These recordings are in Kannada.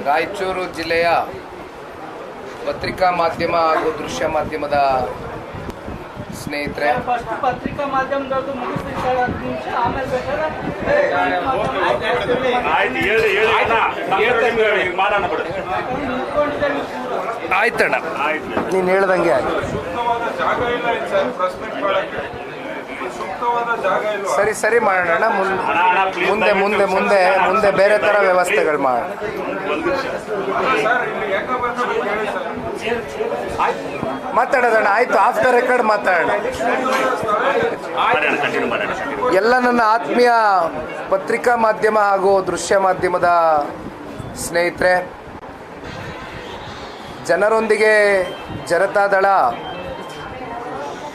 ರಾಯಚೂರು ಜಿಲ್ಲೆಯ ಪತ್ರಿಕಾ ಮಾಧ್ಯಮ ಹಾಗೂ ದೃಶ್ಯ ಮಾಧ್ಯಮದ ಸ್ನೇಹಿತರೆ, ಪತ್ರಿಕಾ ಮಾಧ್ಯಮದವ್ರದ್ದು ಮುಗಿಸ್ತೀವಿ ಸರ್, 10 ನಿಮಿಷ ಆಮೇಲೆ ಆಯ್ತಣ್ಣ, ನೀನು ಹೇಳ್ದಂಗೆ ಆಯ್ತು. ಸರಿ ಸರಿ ಮಾಡೋಣ. ಮುಂದೆ ಮುಂದೆ ಮುಂದೆ ಮುಂದೆ ಬೇರೆ ಥರ ವ್ಯವಸ್ಥೆಗಳು ಮಾಡೋಣ. ಮಾತಾಡೋದಣ್ಣ, ಆಯಿತು. ಆಫ್ಟರ್ ರೆಕಾರ್ಡ್ ಮಾತಾಡೋಣ. ಎಲ್ಲ ನನ್ನ ಆತ್ಮೀಯ ಪತ್ರಿಕಾ ಮಾಧ್ಯಮ ಹಾಗೂ ದೃಶ್ಯ ಮಾಧ್ಯಮದ ಸ್ನೇಹಿತರೆ, ಜನರೊಂದಿಗೆ ಜನತಾದಳ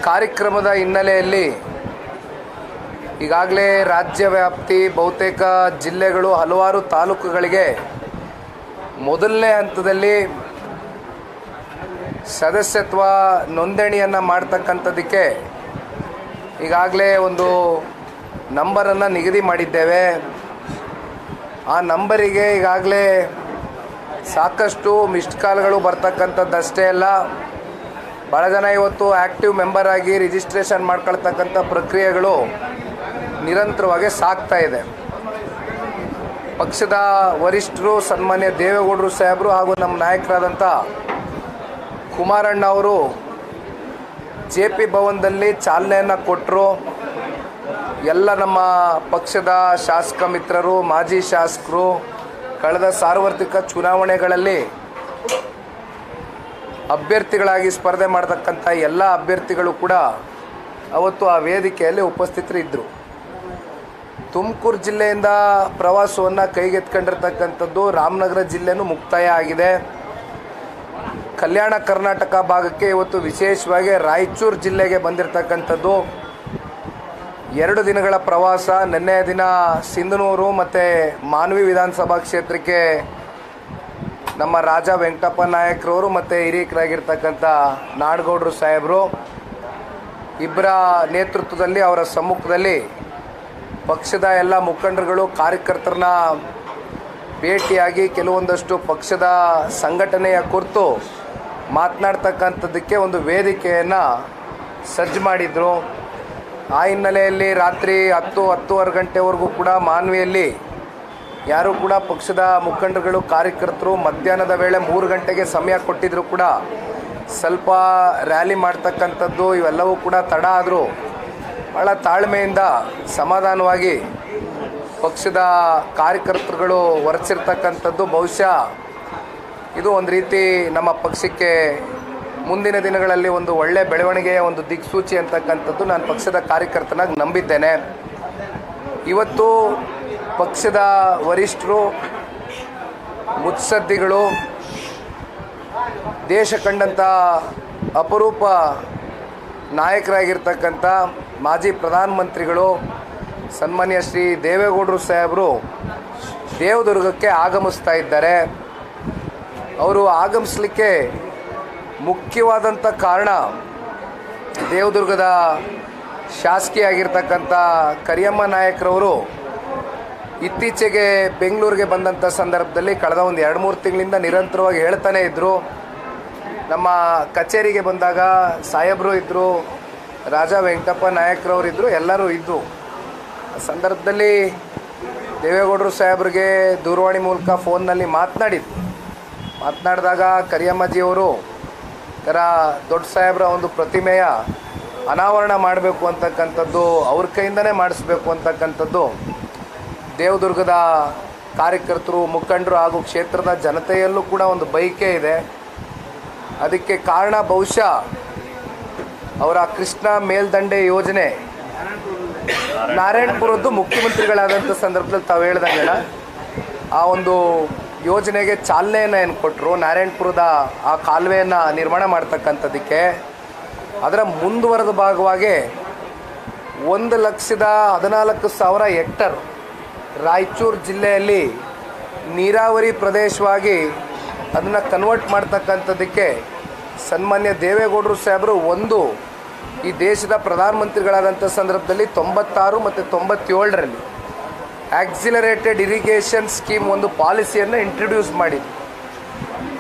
ಕಾರ್ಯಕ್ರಮದ ಹಿನ್ನೆಲೆಯಲ್ಲಿ ಈಗಾಗಲೇ ರಾಜ್ಯ ವ್ಯಾಪ್ತಿ ಬಹುತೇಕ ಜಿಲ್ಲೆಗಳು, ಹಲವಾರು ತಾಲೂಕುಗಳಿಗೆ ಮೊದಲನೇ ಹಂತದಲ್ಲಿ ಸದಸ್ಯತ್ವ ನೋಂದಣಿಯನ್ನು ಮಾಡ್ತಕ್ಕಂಥದ್ದಕ್ಕೆ ಈಗಾಗಲೇ ಒಂದು ನಂಬರನ್ನು ನಿಗದಿ ಮಾಡಿದ್ದೇವೆ. ಆ ನಂಬರಿಗೆ ಈಗಾಗಲೇ ಸಾಕಷ್ಟು ಮಿಸ್ಡ್ ಕಾಲ್ಗಳು ಬರ್ತಕ್ಕಂಥದ್ದಷ್ಟೇ ಅಲ್ಲ, ಭಾಳ ಜನ ಇವತ್ತು ಆ್ಯಕ್ಟಿವ್ ಮೆಂಬರ್ ಆಗಿ ರಿಜಿಸ್ಟ್ರೇಷನ್ ಮಾಡ್ಕೊಳ್ತಕ್ಕಂಥ ಪ್ರಕ್ರಿಯೆಗಳು ನಿರಂತರವಾಗಿ ಸಾಗ್ತಾ ಇದೆ. ಪಕ್ಷದ ವರಿಷ್ಠರು ಸನ್ಮಾನ್ಯ ದೇವೇಗೌಡರು ಸಾಹೇಬರು ಹಾಗೂ ನಮ್ಮ ನಾಯಕರಾದಂಥ ಕುಮಾರಣ್ಣ ಅವರು JP ಭವನದಲ್ಲಿ ಚಾಲನೆಯನ್ನು ಕೊಟ್ಟರು. ಎಲ್ಲ ನಮ್ಮ ಪಕ್ಷದ ಶಾಸಕ ಮಿತ್ರರು, ಮಾಜಿ ಶಾಸಕರು, ಕಳೆದ ಸಾರ್ವತ್ರಿಕ ಚುನಾವಣೆಗಳಲ್ಲಿ ಅಭ್ಯರ್ಥಿಗಳಾಗಿ ಸ್ಪರ್ಧೆ ಮಾಡತಕ್ಕಂಥ ಎಲ್ಲ ಅಭ್ಯರ್ಥಿಗಳು ಕೂಡ ಅವತ್ತು ಆ ವೇದಿಕೆಯಲ್ಲಿ ಉಪಸ್ಥಿತರಿದ್ದರು. ತುಮಕೂರು ಜಿಲ್ಲೆಯಿಂದ ಪ್ರವಾಸವನ್ನು ಕೈಗೆತ್ಕೊಂಡಿರ್ತಕ್ಕಂಥದ್ದು ರಾಮನಗರ ಜಿಲ್ಲೆನೂ ಮುಕ್ತಾಯ ಆಗಿದೆ. ಕಲ್ಯಾಣ ಕರ್ನಾಟಕ ಭಾಗಕ್ಕೆ ಇವತ್ತು ವಿಶೇಷವಾಗಿ ರಾಯಚೂರು ಜಿಲ್ಲೆಗೆ ಬಂದಿರತಕ್ಕಂಥದ್ದು 2 ದಿನಗಳ ಪ್ರವಾಸ. ನಿನ್ನೆಯ ದಿನ ಸಿಂಧನೂರು ಮತ್ತು ಮಾನ್ವಿ ವಿಧಾನಸಭಾ ಕ್ಷೇತ್ರಕ್ಕೆ ನಮ್ಮ ರಾಜ ವೆಂಕಟಪ್ಪ ನಾಯಕರವರು ಮತ್ತು ಹಿರಿಯರಾಗಿರ್ತಕ್ಕಂಥ ನಾಡಗೌಡರು ಸಾಹೇಬರು ಇಬ್ಬರ ನೇತೃತ್ವದಲ್ಲಿ, ಅವರ ಸಮ್ಮುಖದಲ್ಲಿ ಪಕ್ಷದ ಎಲ್ಲ ಮುಖಂಡರುಗಳು, ಕಾರ್ಯಕರ್ತರನ್ನ ಭೇಟಿಯಾಗಿ ಕೆಲವೊಂದಷ್ಟು ಪಕ್ಷದ ಸಂಘಟನೆಯ ಕುರಿತು ಮಾತನಾಡ್ತಕ್ಕಂಥದ್ದಕ್ಕೆ ಒಂದು ವೇದಿಕೆಯನ್ನು ಸಜ್ಜು ಮಾಡಿದರು. ಆ ಹಿನ್ನೆಲೆಯಲ್ಲಿ ರಾತ್ರಿ 10-10:30 ಗಂಟೆವರೆಗೂ ಕೂಡ ಮಾನ್ವಿಯಲ್ಲಿ ಯಾರೂ ಕೂಡ ಪಕ್ಷದ ಮುಖಂಡರುಗಳು, ಕಾರ್ಯಕರ್ತರು ಮಧ್ಯಾಹ್ನದ ವೇಳೆ 3 ಗಂಟೆಗೆ ಸಮಯ ಕೊಟ್ಟಿದ್ದರೂ ಕೂಡ ಸ್ವಲ್ಪ ರ್ಯಾಲಿ ಮಾಡ್ತಕ್ಕಂಥದ್ದು ಇವೆಲ್ಲವೂ ಕೂಡ ತಡ ಆದರೂ ಭಾಳ ತಾಳ್ಮೆಯಿಂದ ಸಮಾಧಾನವಾಗಿ ಪಕ್ಷದ ಕಾರ್ಯಕರ್ತರುಗಳು ಹೊರಚಿರ್ತಕ್ಕಂಥದ್ದು ಬಹುಶಃ ಇದು ಒಂದು ರೀತಿ ನಮ್ಮ ಪಕ್ಷಕ್ಕೆ ಮುಂದಿನ ದಿನಗಳಲ್ಲಿ ಒಂದು ಒಳ್ಳೆಯ ಬೆಳವಣಿಗೆಯ ಒಂದು ದಿಕ್ಸೂಚಿ ಅಂತಕ್ಕಂಥದ್ದು ನಾನು ಪಕ್ಷದ ಕಾರ್ಯಕರ್ತನಾಗಿ ನಂಬಿದ್ದೇನೆ. ಇವತ್ತು ಪಕ್ಷದ ವರಿಷ್ಠರು, ಮುತ್ಸದ್ದಿಗಳು, ದೇಶ ಕಂಡಂಥ ಅಪರೂಪ ನಾಯಕರಾಗಿರ್ತಕ್ಕಂಥ ಮಾಜಿ ಪ್ರಧಾನಮಂತ್ರಿಗಳು ಸನ್ಮಾನ್ಯ ಶ್ರೀ ದೇವೇಗೌಡರು ಸಾಹೇಬರು ದೇವದುರ್ಗಕ್ಕೆ ಆಗಮಿಸ್ತಾ ಇದ್ದಾರೆ. ಅವರು ಆಗಮಿಸಲಿಕ್ಕೆ ಮುಖ್ಯವಾದಂಥ ಕಾರಣ ದೇವದುರ್ಗದ ಶಾಸಕಿಯಾಗಿರ್ತಕ್ಕಂಥ ಕರಿಯಮ್ಮ ನಾಯಕರವರು ಇತ್ತೀಚೆಗೆ ಬೆಂಗಳೂರಿಗೆ ಬಂದಂಥ ಸಂದರ್ಭದಲ್ಲಿ ಕಳೆದ ಒಂದು 2-3 ತಿಂಗಳಿಂದ ನಿರಂತರವಾಗಿ ಹೇಳ್ತಾನೆ ಇದ್ದರು. ನಮ್ಮ ಕಚೇರಿಗೆ ಬಂದಾಗ ಸಾಹೇಬರು ಇದ್ದರು, ರಾಜ ವೆಂಕಟಪ್ಪ ನಾಯಕರವರು ಇದ್ದರು, ಎಲ್ಲರೂ ಇದ್ದರು. ಆ ಸಂದರ್ಭದಲ್ಲಿ ದೇವೇಗೌಡರು ಸಾಹೇಬ್ರಿಗೆ ದೂರವಾಣಿ ಮೂಲಕ ಫೋನ್ನಲ್ಲಿ ಮಾತನಾಡಿದಾಗ ಕರಿಯಮ್ಮಜಿಯವರು ಥರ ದೊಡ್ಡ ಸಾಹೇಬ್ರ ಒಂದು ಪ್ರತಿಮೆಯ ಅನಾವರಣ ಮಾಡಬೇಕು ಅಂತಕ್ಕಂಥದ್ದು, ಅವ್ರ ಕೈಯಿಂದನೇ ಮಾಡಿಸ್ಬೇಕು ಅಂತಕ್ಕಂಥದ್ದು ದೇವದುರ್ಗದ ಕಾರ್ಯಕರ್ತರು, ಮುಖಂಡರು ಹಾಗೂ ಕ್ಷೇತ್ರದ ಜನತೆಯಲ್ಲೂ ಕೂಡ ಒಂದು ಬಯಕೆ ಇದೆ. ಅದಕ್ಕೆ ಕಾರಣ ಬಹುಶಃ ಅವರ ಕೃಷ್ಣ ಮೇಲ್ದಂಡೆ ಯೋಜನೆ ನಾರಾಯಣಪುರದ್ದು ಮುಖ್ಯಮಂತ್ರಿಗಳಾದಂಥ ಸಂದರ್ಭದಲ್ಲಿ ತಾವು ಹೇಳ್ದಂಗೆಲ್ಲ ಆ ಒಂದು ಯೋಜನೆಗೆ ಚಾಲನೆಯನ್ನು ಏನು ಕೊಟ್ಟರು, ನಾರಾಯಣಪುರದ ಆ ಕಾಲುವೆಯನ್ನು ನಿರ್ಮಾಣ ಮಾಡ್ತಕ್ಕಂಥದ್ದಕ್ಕೆ ಅದರ ಮುಂದುವರೆದ ಭಾಗವಾಗಿ 1,14,000 ಹೆಕ್ಟರ್ ರಾಯಚೂರು ಜಿಲ್ಲೆಯಲ್ಲಿ ನೀರಾವರಿ ಪ್ರದೇಶವಾಗಿ ಅದನ್ನು ಕನ್ವರ್ಟ್ ಮಾಡ್ತಕ್ಕಂಥದ್ದಕ್ಕೆ ಸನ್ಮಾನ್ಯ ದೇವೇಗೌಡರು ಸಾಹೇಬರು ಈ ದೇಶದ ಪ್ರಧಾನಮಂತ್ರಿಗಳಾದಂಥ ಸಂದರ್ಭದಲ್ಲಿ 96 ಮತ್ತು 97ರಲ್ಲಿ ಆಕ್ಸಿಲರೇಟೆಡ್ ಇರಿಗೇಷನ್ ಸ್ಕೀಮ್ ಒಂದು ಪಾಲಿಸಿಯನ್ನು ಇಂಟ್ರಡ್ಯೂಸ್ ಮಾಡಿದ್ವಿ.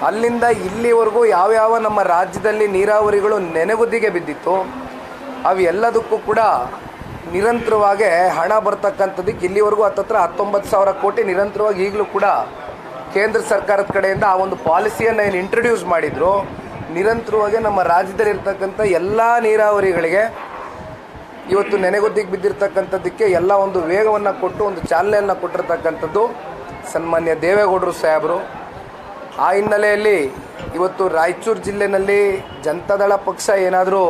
ಅಲ್ಲಿಂದ ಇಲ್ಲಿವರೆಗೂ ಯಾವ್ಯಾವ ನಮ್ಮ ರಾಜ್ಯದಲ್ಲಿ ನೀರಾವರಿಗಳು ನೆನೆಗುದಿಗೆ ಬಿದ್ದಿತ್ತು ಅವೆಲ್ಲದಕ್ಕೂ ಕೂಡ ನಿರಂತರವಾಗಿ ಹಣ ಬರ್ತಕ್ಕಂಥದ್ದಕ್ಕೆ ಇಲ್ಲಿವರೆಗೂ ಹತ್ತತ್ರ 19,000 ಕೋಟಿ ನಿರಂತರವಾಗಿ ಈಗಲೂ ಕೂಡ ಕೇಂದ್ರ ಸರ್ಕಾರದ ಕಡೆಯಿಂದ ಆ ಒಂದು ಪಾಲಿಸಿಯನ್ನು ಏನು ಇಂಟ್ರಡ್ಯೂಸ್ ಮಾಡಿದ್ರು, ನಿರಂತರವಾಗಿ ನಮ್ಮ ರಾಜ್ಯದಲ್ಲಿರ್ತಕ್ಕಂಥ ಎಲ್ಲ ನೀರಾವರಿಗಳಿಗೆ ಇವತ್ತು ನೆನೆಗುದ್ದಿಗೆ ಬಿದ್ದಿರ್ತಕ್ಕಂಥದ್ದಕ್ಕೆ ಎಲ್ಲ ಒಂದು ವೇಗವನ್ನು ಕೊಟ್ಟು ಒಂದು ಚಾಲನೆಯನ್ನು ಕೊಟ್ಟಿರ್ತಕ್ಕಂಥದ್ದು ಸನ್ಮಾನ್ಯ ದೇವೇಗೌಡರು ಸಾಹೇಬರು. ಆ ಹಿನ್ನೆಲೆಯಲ್ಲಿ ಇವತ್ತು ರಾಯಚೂರು ಜಿಲ್ಲೆಯಲ್ಲಿ ಜನತಾದಳ ಪಕ್ಷ ಏನಾದರೂ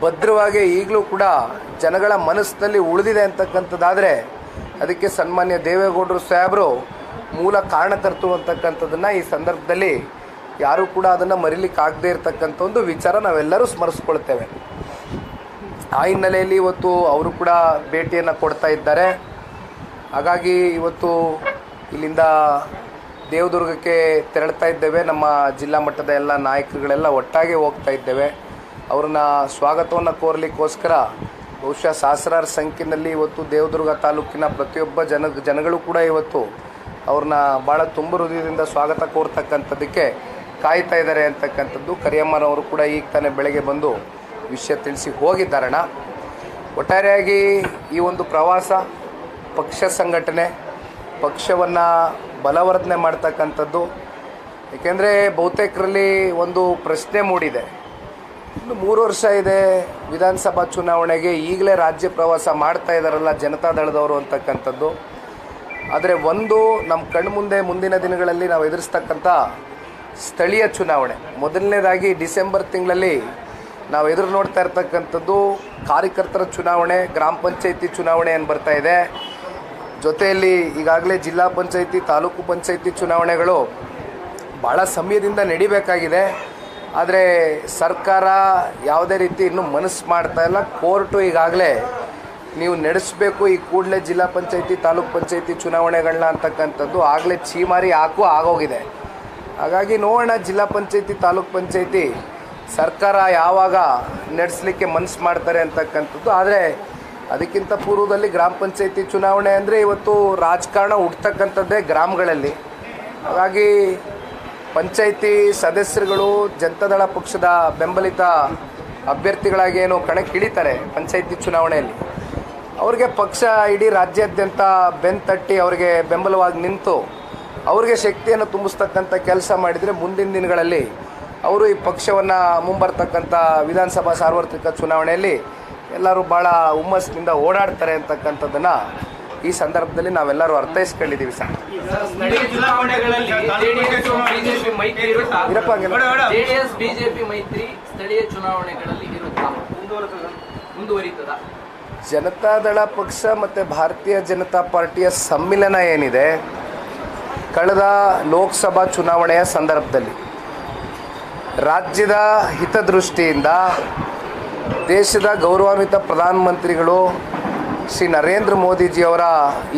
ಭದ್ರವಾಗಿ ಈಗಲೂ ಕೂಡ ಜನಗಳ ಮನಸ್ಸಿನಲ್ಲಿ ಉಳಿದಿದೆ ಅಂತಕ್ಕಂಥದ್ದಾದರೆ ಅದಕ್ಕೆ ಸನ್ಮಾನ್ಯ ದೇವೇಗೌಡರು ಸಾಹೇಬರು ಮೂಲ ಕಾರಣಕರ್ತರು ಅಂತಕ್ಕಂಥದ್ದನ್ನು ಈ ಸಂದರ್ಭದಲ್ಲಿ ಯಾರೂ ಕೂಡ ಅದನ್ನು ಮರಿಲಿಕ್ಕಾಗದೇ ಇರತಕ್ಕಂಥ ಒಂದು ವಿಚಾರ ನಾವೆಲ್ಲರೂ ಸ್ಮರಿಸ್ಕೊಳ್ತೇವೆ. ಆ ಹಿನ್ನೆಲೆಯಲ್ಲಿ ಇವತ್ತು ಅವರು ಕೂಡ ಭೇಟಿಯನ್ನು ಕೊಡ್ತಾ ಇದ್ದಾರೆ. ಹಾಗಾಗಿ ಇವತ್ತು ಇಲ್ಲಿಂದ ದೇವದುರ್ಗಕ್ಕೆ ತೆರಳ್ತಾ ಇದ್ದೇವೆ. ನಮ್ಮ ಜಿಲ್ಲಾ ಮಟ್ಟದ ಎಲ್ಲ ನಾಯಕರುಗಳೆಲ್ಲ ಒಟ್ಟಾಗಿ ಹೋಗ್ತಾ ಇದ್ದೇವೆ. ಅವ್ರನ್ನ ಸ್ವಾಗತವನ್ನು ಕೋರಲಿಕ್ಕೋಸ್ಕರ ಬಹುಶಃ ಸಹಸ್ರಾರು ಸಂಖ್ಯೆಯಲ್ಲಿ ಇವತ್ತು ದೇವದುರ್ಗ ತಾಲೂಕಿನ ಪ್ರತಿಯೊಬ್ಬ ಜನಗಳು ಕೂಡ ಇವತ್ತು ಅವ್ರನ್ನ ಭಾಳ ತುಂಬ ಹೃದಯದಿಂದ ಸ್ವಾಗತ ಕೋರ್ತಕ್ಕಂಥದ್ದಕ್ಕೆ ಕಾಯ್ತಾ ಇದ್ದಾರೆ ಅಂತಕ್ಕಂಥದ್ದು. ಕರಿಯಮ್ಮನವರು ಕೂಡ ಈಗ ತಾನೇ ಬೆಳಗ್ಗೆ ಬಂದು ವಿಷಯ ತಿಳಿಸಿ ಹೋಗಿದ್ದಾರಣ. ಒಟ್ಟಾರೆಯಾಗಿ ಈ ಒಂದು ಪ್ರವಾಸ ಪಕ್ಷ ಸಂಘಟನೆ, ಪಕ್ಷವನ್ನು ಬಲವರ್ಧನೆ ಮಾಡ್ತಕ್ಕಂಥದ್ದು. ಏಕೆಂದರೆ ಬಹುತೇಕರಲ್ಲಿ ಒಂದು ಪ್ರಶ್ನೆ ಮೂಡಿದೆ, ಇನ್ನು 3 ವರ್ಷ ಇದೆ ವಿಧಾನಸಭಾ ಚುನಾವಣೆಗೆ, ಈಗಲೇ ರಾಜ್ಯ ಪ್ರವಾಸ ಮಾಡ್ತಾ ಇದ್ದಾರಲ್ಲ ಜನತಾದಳದವರು ಅಂತಕ್ಕಂಥದ್ದು. ಆದರೆ ಒಂದು ನಮ್ಮ ಕಣ್ಣು ಮುಂದೆ ಮುಂದಿನ ದಿನಗಳಲ್ಲಿ ನಾವು ಎದುರಿಸ್ತಕ್ಕಂಥ ಸ್ಥಳೀಯ ಚುನಾವಣೆ, ಮೊದಲನೇದಾಗಿ ಡಿಸೆಂಬರ್ ತಿಂಗಳಲ್ಲಿ ನಾವು ಎದುರು ನೋಡ್ತಾ ಇರ್ತಕ್ಕಂಥದ್ದು ಕಾರ್ಯಕರ್ತರ ಚುನಾವಣೆ, ಗ್ರಾಮ ಪಂಚಾಯಿತಿ ಚುನಾವಣೆ ಏನು ಬರ್ತಾ ಇದೆ. ಜೊತೆಯಲ್ಲಿ ಈಗಾಗಲೇ ಜಿಲ್ಲಾ ಪಂಚಾಯಿತಿ, ತಾಲೂಕು ಪಂಚಾಯಿತಿ ಚುನಾವಣೆಗಳು ಭಾಳ ಸಮಯದಿಂದ ನಡಿಬೇಕಾಗಿದೆ. ಆದರೆ ಸರ್ಕಾರ ಯಾವುದೇ ರೀತಿ ಇನ್ನೂ ಮನಸ್ಸು ಮಾಡ್ತಾ ಇಲ್ಲ. ಕೋರ್ಟು ಈಗಾಗಲೇ ನೀವು ನಡೆಸಬೇಕು ಈ ಕೂಡಲೇ ಜಿಲ್ಲಾ ಪಂಚಾಯಿತಿ, ತಾಲೂಕು ಪಂಚಾಯಿತಿ ಚುನಾವಣೆಗಳನ್ನ ಅಂತಕ್ಕಂಥದ್ದು ಆಗಲೇ ಛೀಮಾರಿ ಆಗೋಗಿದೆ. ಹಾಗಾಗಿ ನೋಡೋಣ ಜಿಲ್ಲಾ ಪಂಚಾಯಿತಿ, ತಾಲೂಕು ಪಂಚಾಯಿತಿ ಸರ್ಕಾರ ಯಾವಾಗ ನಡೆಸಲಿಕ್ಕೆ ಮನಸ್ಸು ಮಾಡ್ತಾರೆ ಅಂತಕ್ಕಂಥದ್ದು. ಆದರೆ ಅದಕ್ಕಿಂತ ಪೂರ್ವದಲ್ಲಿ ಗ್ರಾಮ ಪಂಚಾಯಿತಿ ಚುನಾವಣೆ ಅಂದರೆ ಇವತ್ತು ರಾಜಕಾರಣ ಹುಡ್ತಕ್ಕಂಥದ್ದೇ ಗ್ರಾಮಗಳಲ್ಲಿ. ಹಾಗಾಗಿ ಪಂಚಾಯಿತಿ ಸದಸ್ಯರುಗಳು ಜನತಾದಳ ಪಕ್ಷದ ಬೆಂಬಲಿತ ಅಭ್ಯರ್ಥಿಗಳಾಗಿ ಏನು ಕಣಕ್ಕಿಳಿತಾರೆ ಪಂಚಾಯಿತಿ ಚುನಾವಣೆಯಲ್ಲಿ, ಅವ್ರಿಗೆ ಪಕ್ಷ ಇಡೀ ರಾಜ್ಯಾದ್ಯಂತ ಬೆನ್ತಟ್ಟಿ ಅವರಿಗೆ ಬೆಂಬಲವಾಗಿ ನಿಂತು ಅವ್ರಿಗೆ ಶಕ್ತಿಯನ್ನು ತುಂಬಿಸ್ತಕ್ಕಂಥ ಕೆಲಸ ಮಾಡಿದರೆ ಮುಂದಿನ ದಿನಗಳಲ್ಲಿ ಅವರು ಈ ಪಕ್ಷವನ್ನು ಮುಂಬರ್ತಕ್ಕಂಥ ವಿಧಾನಸಭಾ ಸಾರ್ವತ್ರಿಕ ಚುನಾವಣೆಯಲ್ಲಿ ಎಲ್ಲರೂ ಭಾಳ ಹುಮ್ಮಸ್ಸಿನಿಂದ ಓಡಾಡ್ತಾರೆ ಅಂತಕ್ಕಂಥದ್ದನ್ನು ಈ ಸಂದರ್ಭದಲ್ಲಿ ನಾವೆಲ್ಲರೂ ಅರ್ಥೈಸ್ಕೊಂಡಿದ್ದೀವಿ ಸರ್. ಜೆಡಿಎಸ್ ಬಿಜೆಪಿ ಮೈತ್ರಿ ಸ್ಥಳೀಯ ಚುನಾವಣೆಗಳಲ್ಲಿ ಮುಂದುವರಿತದ? ಜನತಾದಳ ಪಕ್ಷ ಮತ್ತು ಭಾರತೀಯ ಜನತಾ ಪಾರ್ಟಿಯ ಸಮ್ಮಿಲನ ಏನಿದೆ, ಕಳೆದ ಲೋಕಸಭಾ ಚುನಾವಣೆಯ ಸಂದರ್ಭದಲ್ಲಿ ರಾಜ್ಯದ ಹಿತದೃಷ್ಟಿಯಿಂದ ದೇಶದ ಗೌರವಾನ್ವಿತ ಪ್ರಧಾನಮಂತ್ರಿಗಳು ಶ್ರೀ ನರೇಂದ್ರ ಮೋದಿಜಿಯವರ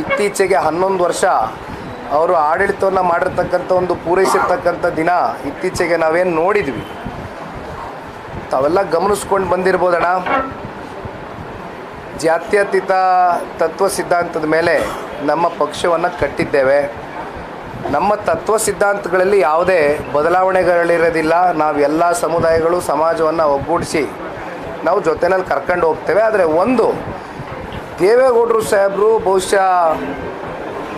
ಇತ್ತೀಚೆಗೆ 11 ವರ್ಷ ಅವರು ಆಡಳಿತವನ್ನು ಮಾಡಿರ್ತಕ್ಕಂಥ ಒಂದು ಪೂರೈಸಿರ್ತಕ್ಕಂಥ ದಿನ ಇತ್ತೀಚೆಗೆ ನಾವೇನು ನೋಡಿದ್ವಿ ತಾವೆಲ್ಲ ಗಮನಿಸ್ಕೊಂಡು ಬಂದಿರ್ಬೋದಣ್ಣ. ಜಾತ್ಯತೀತ ತತ್ವ ಸಿದ್ಧಾಂತದ ಮೇಲೆ ನಮ್ಮ ಪಕ್ಷವನ್ನು ಕಟ್ಟಿದ್ದೇವೆ. ನಮ್ಮ ತತ್ವ ಸಿದ್ಧಾಂತಗಳಲ್ಲಿ ಯಾವುದೇ ಬದಲಾವಣೆಗಳಿರೋದಿಲ್ಲ. ನಾವು ಎಲ್ಲ ಸಮುದಾಯಗಳು ಸಮಾಜವನ್ನು ಒಗ್ಗೂಡಿಸಿ ನಾವು ಜೊತೆಯಲ್ಲಿ ಕರ್ಕೊಂಡು ಹೋಗ್ತೇವೆ. ಆದರೆ ಒಂದು ದೇವೇಗೌಡರು ಸಾಹೇಬರು ಬಹುಶಃ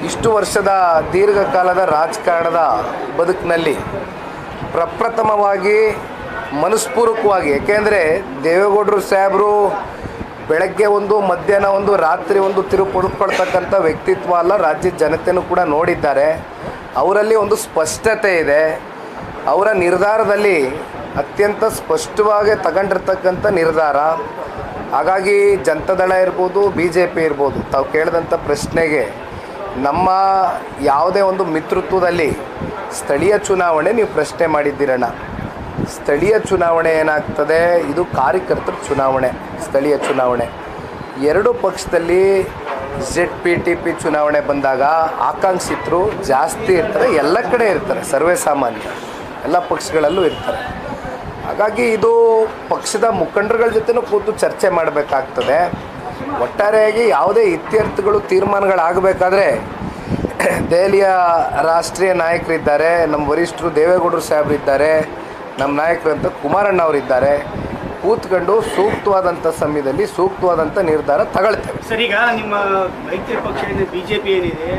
ಇಷ್ಟು ವರ್ಷದ ದೀರ್ಘಕಾಲದ ರಾಜಕಾರಣದ ಬದುಕಿನಲ್ಲಿ ಪ್ರಪ್ರಥಮವಾಗಿ ಮನಸ್ಪೂರ್ವಕವಾಗಿ, ಏಕೆಂದರೆ ದೇವೇಗೌಡರು ಸಾಹೇಬರು ಬೆಳಗ್ಗೆ ಒಂದು, ಮಧ್ಯಾಹ್ನ ಒಂದು, ರಾತ್ರಿ ಒಂದು ತಿರುಗಿ ಪಡೆದುಕೊಳ್ತಕ್ಕಂಥ ವ್ಯಕ್ತಿತ್ವ ಅಲ್ಲ. ರಾಜ್ಯದ ಜನತೆಯೂ ಕೂಡ ನೋಡಿದ್ದಾರೆ. ಅವರಲ್ಲಿ ಒಂದು ಸ್ಪಷ್ಟತೆ ಇದೆ. ಅವರ ನಿರ್ಧಾರದಲ್ಲಿ ಅತ್ಯಂತ ಸ್ಪಷ್ಟವಾಗಿ ತಗೊಂಡಿರ್ತಕ್ಕಂಥ ನಿರ್ಧಾರ. ಹಾಗಾಗಿ ಜನತಾದಳ ಇರ್ಬೋದು, ಬಿ ಜೆ ಪಿ ಇರ್ಬೋದು, ತಾವು ಕೇಳಿದಂಥ ಪ್ರಶ್ನೆಗೆ ನಮ್ಮ ಯಾವುದೇ ಒಂದು ಮಿತ್ರತ್ವದಲ್ಲಿ ಸ್ಥಳೀಯ ಚುನಾವಣೆ ನೀವು ಪ್ರಶ್ನೆ ಮಾಡಿದ್ದೀರಣ್ಣ. ಸ್ಥಳೀಯ ಚುನಾವಣೆ ಏನಾಗ್ತದೆ, ಇದು ಕಾರ್ಯಕರ್ತರ ಚುನಾವಣೆ. ಸ್ಥಳೀಯ ಚುನಾವಣೆ ಎರಡು ಪಕ್ಷದಲ್ಲಿ ZPTP ಚುನಾವಣೆ ಬಂದಾಗ ಆಕಾಂಕ್ಷಿತರು ಜಾಸ್ತಿ ಇರ್ತಾರೆ, ಎಲ್ಲ ಕಡೆ ಇರ್ತಾರೆ, ಸರ್ವೇ ಸಾಮಾನ್ಯ ಎಲ್ಲ ಪಕ್ಷಗಳಲ್ಲೂ ಇರ್ತಾರೆ. ಹಾಗಾಗಿ ಇದು ಪಕ್ಷದ ಮುಖಂಡರುಗಳ ಜೊತೆನೂ ಕೂತು ಚರ್ಚೆ ಮಾಡಬೇಕಾಗ್ತದೆ. ಒಟ್ಟಾರೆಯಾಗಿ ಯಾವುದೇ ಇತ್ಯರ್ಥಗಳು ತೀರ್ಮಾನಗಳಾಗಬೇಕಾದ್ರೆ ದೆಹಲಿಯ ರಾಷ್ಟ್ರೀಯ ನಾಯಕರಿದ್ದಾರೆ, ನಮ್ಮ ವರಿಷ್ಠರು ದೇವೇಗೌಡರು ಸಾಹೇಬರಿದ್ದಾರೆ, ನಮ್ಮ ನಾಯಕರಂತ ಕುಮಾರಣ್ಣ ಅವರಿದ್ದಾರೆ. ಕೂತ್ಕೊಂಡು ಸೂಕ್ತವಾದಂಥ ಸಮಯದಲ್ಲಿ ಸೂಕ್ತವಾದಂಥ ನಿರ್ಧಾರ ತಗೊಳ್ತೇವೆ. ಸರ್, ಈಗ ನಿಮ್ಮ ಮೈತ್ರಿ ಪಕ್ಷ ಏನಿದೆ, BJP ಏನಿದೆ,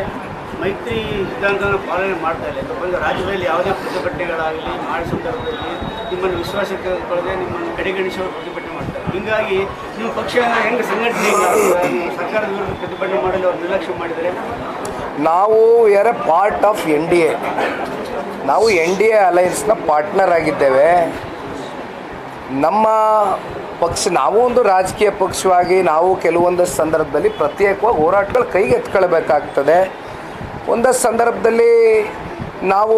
ಮೈತ್ರಿ ಸಿದ್ಧಾಂತವನ್ನು ಪಾಲನೆ ಮಾಡ್ತಾ ಇಲ್ಲ. ಒಂದು ರಾಜ್ಯದಲ್ಲಿ ಯಾವುದೇ ಪ್ರತಿಭಟನೆಗಳಾಗಲಿ ಮಾಡೋ ಸಂದರ್ಭದಲ್ಲಿ ನಿಮ್ಮನ್ನು ವಿಶ್ವಾಸಕ್ಕೆ ತೆಗೆದುಕೊಳ್ಳದೆ ನಿಮ್ಮನ್ನು ಕಡೆಗಣಿಸುವ ಪ್ರತಿಭಟನೆ ಮಾಡ್ತಾರೆ. ಹೀಗಾಗಿ ನಿಮ್ಮ ಪಕ್ಷ ಹೆಂಗೆ ಸಂಘಟನೆ ಸರ್ಕಾರದ ವಿರುದ್ಧ ಪ್ರತಿಭಟನೆ ಮಾಡಲು ಅವ್ರು ನಿರ್ಲಕ್ಷ್ಯ ಮಾಡಿದರೆ? ನಾವು are a part of NDA. ನಾವು NDA ಅಲಯನ್ಸ್ನ ಪಾರ್ಟ್ನರ್ ಆಗಿದ್ದೇವೆ. ನಮ್ಮ ಪಕ್ಷ ನಾವು ಒಂದು ರಾಜಕೀಯ ಪಕ್ಷವಾಗಿ ನಾವು ಕೆಲವೊಂದಷ್ಟು ಸಂದರ್ಭದಲ್ಲಿ ಪ್ರತ್ಯೇಕವಾಗಿ ಹೋರಾಟಗಳು ಕೈಗೆ ಎತ್ಕೊಳ್ಬೇಕಾಗ್ತದೆ. ಒಂದಷ್ಟು ಸಂದರ್ಭದಲ್ಲಿ ನಾವು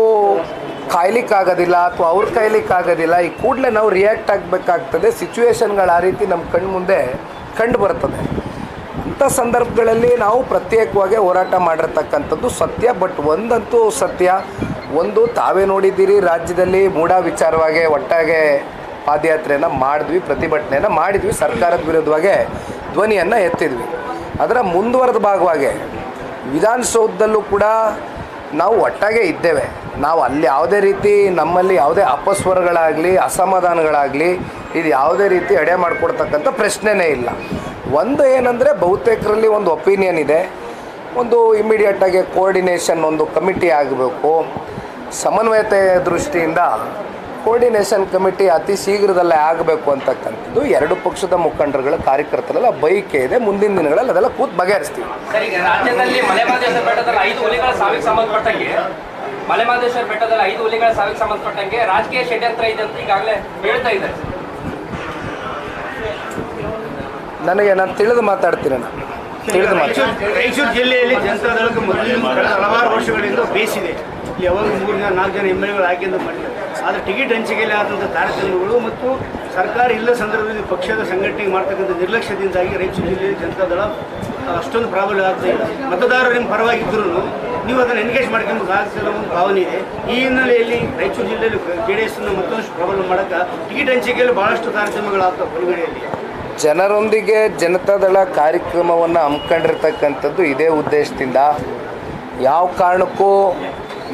ಕಾಯ್ಲಿಕ್ಕಾಗೋದಿಲ್ಲ ಅಥವಾ ಅವ್ರು ಕಾಯ್ಲಿಕ್ಕಾಗೋದಿಲ್ಲ. ಈ ಕೂಡಲೇ ನಾವು ರಿಯಾಕ್ಟ್ ಆಗಬೇಕಾಗ್ತದೆ. ಸಿಚುವೇಶನ್ಗಳು ಆ ರೀತಿ ನಮ್ಮ ಕಣ್ಣು ಮುಂದೆ ಕಂಡು ಬರ್ತದೆ. ಅಂಥ ಸಂದರ್ಭಗಳಲ್ಲಿ ನಾವು ಪ್ರತ್ಯೇಕವಾಗಿ ಹೋರಾಟ ಮಾಡಿರ್ತಕ್ಕಂಥದ್ದು ಸತ್ಯ. ಬಟ್ ಒಂದಂತೂ ಸತ್ಯ, ಒಂದು ತಾವೇ ನೋಡಿದ್ದೀರಿ, ರಾಜ್ಯದಲ್ಲಿ ಮೂಢ ವಿಚಾರವಾಗಿ ಒಟ್ಟಾಗೆ ಪಾದಯಾತ್ರೆಯನ್ನು ಮಾಡಿದ್ವಿ, ಪ್ರತಿಭಟನೆಯನ್ನು ಮಾಡಿದ್ವಿ, ಸರ್ಕಾರದ ವಿರುದ್ಧವಾಗಿ ಧ್ವನಿಯನ್ನು ಎತ್ತಿದ್ವಿ. ಅದರ ಮುಂದುವರೆದ ಭಾಗವಾಗಿ ವಿಧಾನಸೌಧದಲ್ಲೂ ಕೂಡ ನಾವು ಒಟ್ಟಾಗೆ ಇದ್ದೇವೆ. ನಾವು ಅಲ್ಲಿ ಯಾವುದೇ ರೀತಿ ನಮ್ಮಲ್ಲಿ ಯಾವುದೇ ಅಪಸ್ವರಗಳಾಗಲಿ ಅಸಮಾಧಾನಗಳಾಗಲಿ ಇದು ಯಾವುದೇ ರೀತಿ ಎಡೆ ಮಾಡಿಕೊಡ್ತಕ್ಕಂಥ ಪ್ರಶ್ನೆನೇ ಇಲ್ಲ. ಒಂದು ಏನಂದರೆ ಬಹುತೇಕರಲ್ಲಿ ಒಂದು ಒಪಿನಿಯನ್ ಇದೆ, ಒಂದು ಇಮಿಡಿಯೇಟಾಗಿ ಕೋಆರ್ಡಿನೇಷನ್ ಒಂದು ಕಮಿಟಿ ಆಗಬೇಕು. ಸಮನ್ವಯತೆ ದೃಷ್ಟಿಯಿಂದ ಕೋಆರ್ಡಿನೇಷನ್ ಕಮಿಟಿ ಅತಿ ಶೀಘ್ರದಲ್ಲೇ ಆಗಬೇಕು ಅಂತಕ್ಕಂಥದ್ದು ಎರಡು ಪಕ್ಷದ ಮುಖಂಡರುಗಳ ಕಾರ್ಯಕರ್ತರೆಲ್ಲ ಬೈಕೆ ಇದೆ. ಮುಂದಿನ ದಿನಗಳಲ್ಲಿ ಅದೆಲ್ಲ ಕೂತು ಬಗೆಹರಿಸ್ತೀವಿ. ಸರ್, ಈಗ ರಾಜ್ಯದಲ್ಲಿ ಮಲೆಮಹದೇಶ್ವರ ಬೆಟ್ಟದಲ್ಲಿ 5 ಹುಲಿಗಳ ಸಾವಿಗೆ ಸಂಬಂಧಪಟ್ಟಂಗೆ ರಾಜಕೀಯ ಷಡ್ಯಂತ್ರ ಇದೆ ಅಂತ ಈಗಾಗಲೇ ಹೇಳ್ತಾ ಇದ್ದಾರೆ. ನಾನು ತಿಳಿದು ಮಾತಾಡ್ತೀನಿ. ರಾಯಚೂರು ಜಿಲ್ಲೆಯಲ್ಲಿ ಜನತಾದಳಕ್ಕೆ ಮೊದಲಿನ ಹಲವಾರು ವರ್ಷಗಳಿಂದ ಬೇಸಿದೆ. ಇಲ್ಲಿ ಯಾವಾಗ 3-4 ಜನ MLAಗಳು ಆಯ್ಕೆಯಿಂದ ಮಾಡಿದ್ದಾರೆ. ಆದರೆ ಟಿಕೆಟ್ ಹಂಚಿಕೆಯಲ್ಲಿ ಆದಂಥ ತಾರತಮ್ಯಗಳು ಮತ್ತು ಸರ್ಕಾರ ಇಲ್ಲ ಸಂದರ್ಭದಲ್ಲಿ ಪಕ್ಷದ ಸಂಘಟನೆ ಮಾಡ್ತಕ್ಕಂಥ ನಿರ್ಲಕ್ಷ್ಯದಿಂದಾಗಿ ರಾಯಚೂರು ಜಿಲ್ಲೆಯಲ್ಲಿ ಜನತಾದಳ ಅಷ್ಟೊಂದು ಪ್ರಾಬಲ್ಯ ಆಗ್ತಾ ಇಲ್ಲ. ಮತದಾರರು ನಿಮ್ಮ ಪರವಾಗಿದ್ದರೂ ನೀವು ಅದನ್ನು ಎನ್ಗೇಜ್ ಮಾಡ್ಕೊಬೇಕಾಗ್ತಿರೋ ಒಂದು ಭಾವನೆ ಇದೆ. ಈ ಹಿನ್ನೆಲೆಯಲ್ಲಿ ರಾಯಚೂರು ಜಿಲ್ಲೆಯಲ್ಲಿ JDSನ ಮತ್ತೊಂದು ಪ್ರಾಬಲ್ಯ ಮಾಡೋಕ್ಕೆ ಟಿಕೆಟ್ ಹಂಚಿಕೆಯಲ್ಲಿ ಭಾಳಷ್ಟು ತಾರತಮ್ಯಗಳಾಗ್ತವೆ. ಹೊರಗಡೆಯಲ್ಲಿ ಜನರೊಂದಿಗೆ ಜನತಾದಳ ಕಾರ್ಯಕ್ರಮವನ್ನು ಹಮ್ಮಿಕೊಂಡಿರ್ತಕ್ಕಂಥದ್ದು ಇದೇ ಉದ್ದೇಶದಿಂದ. ಯಾವ ಕಾರಣಕ್ಕೂ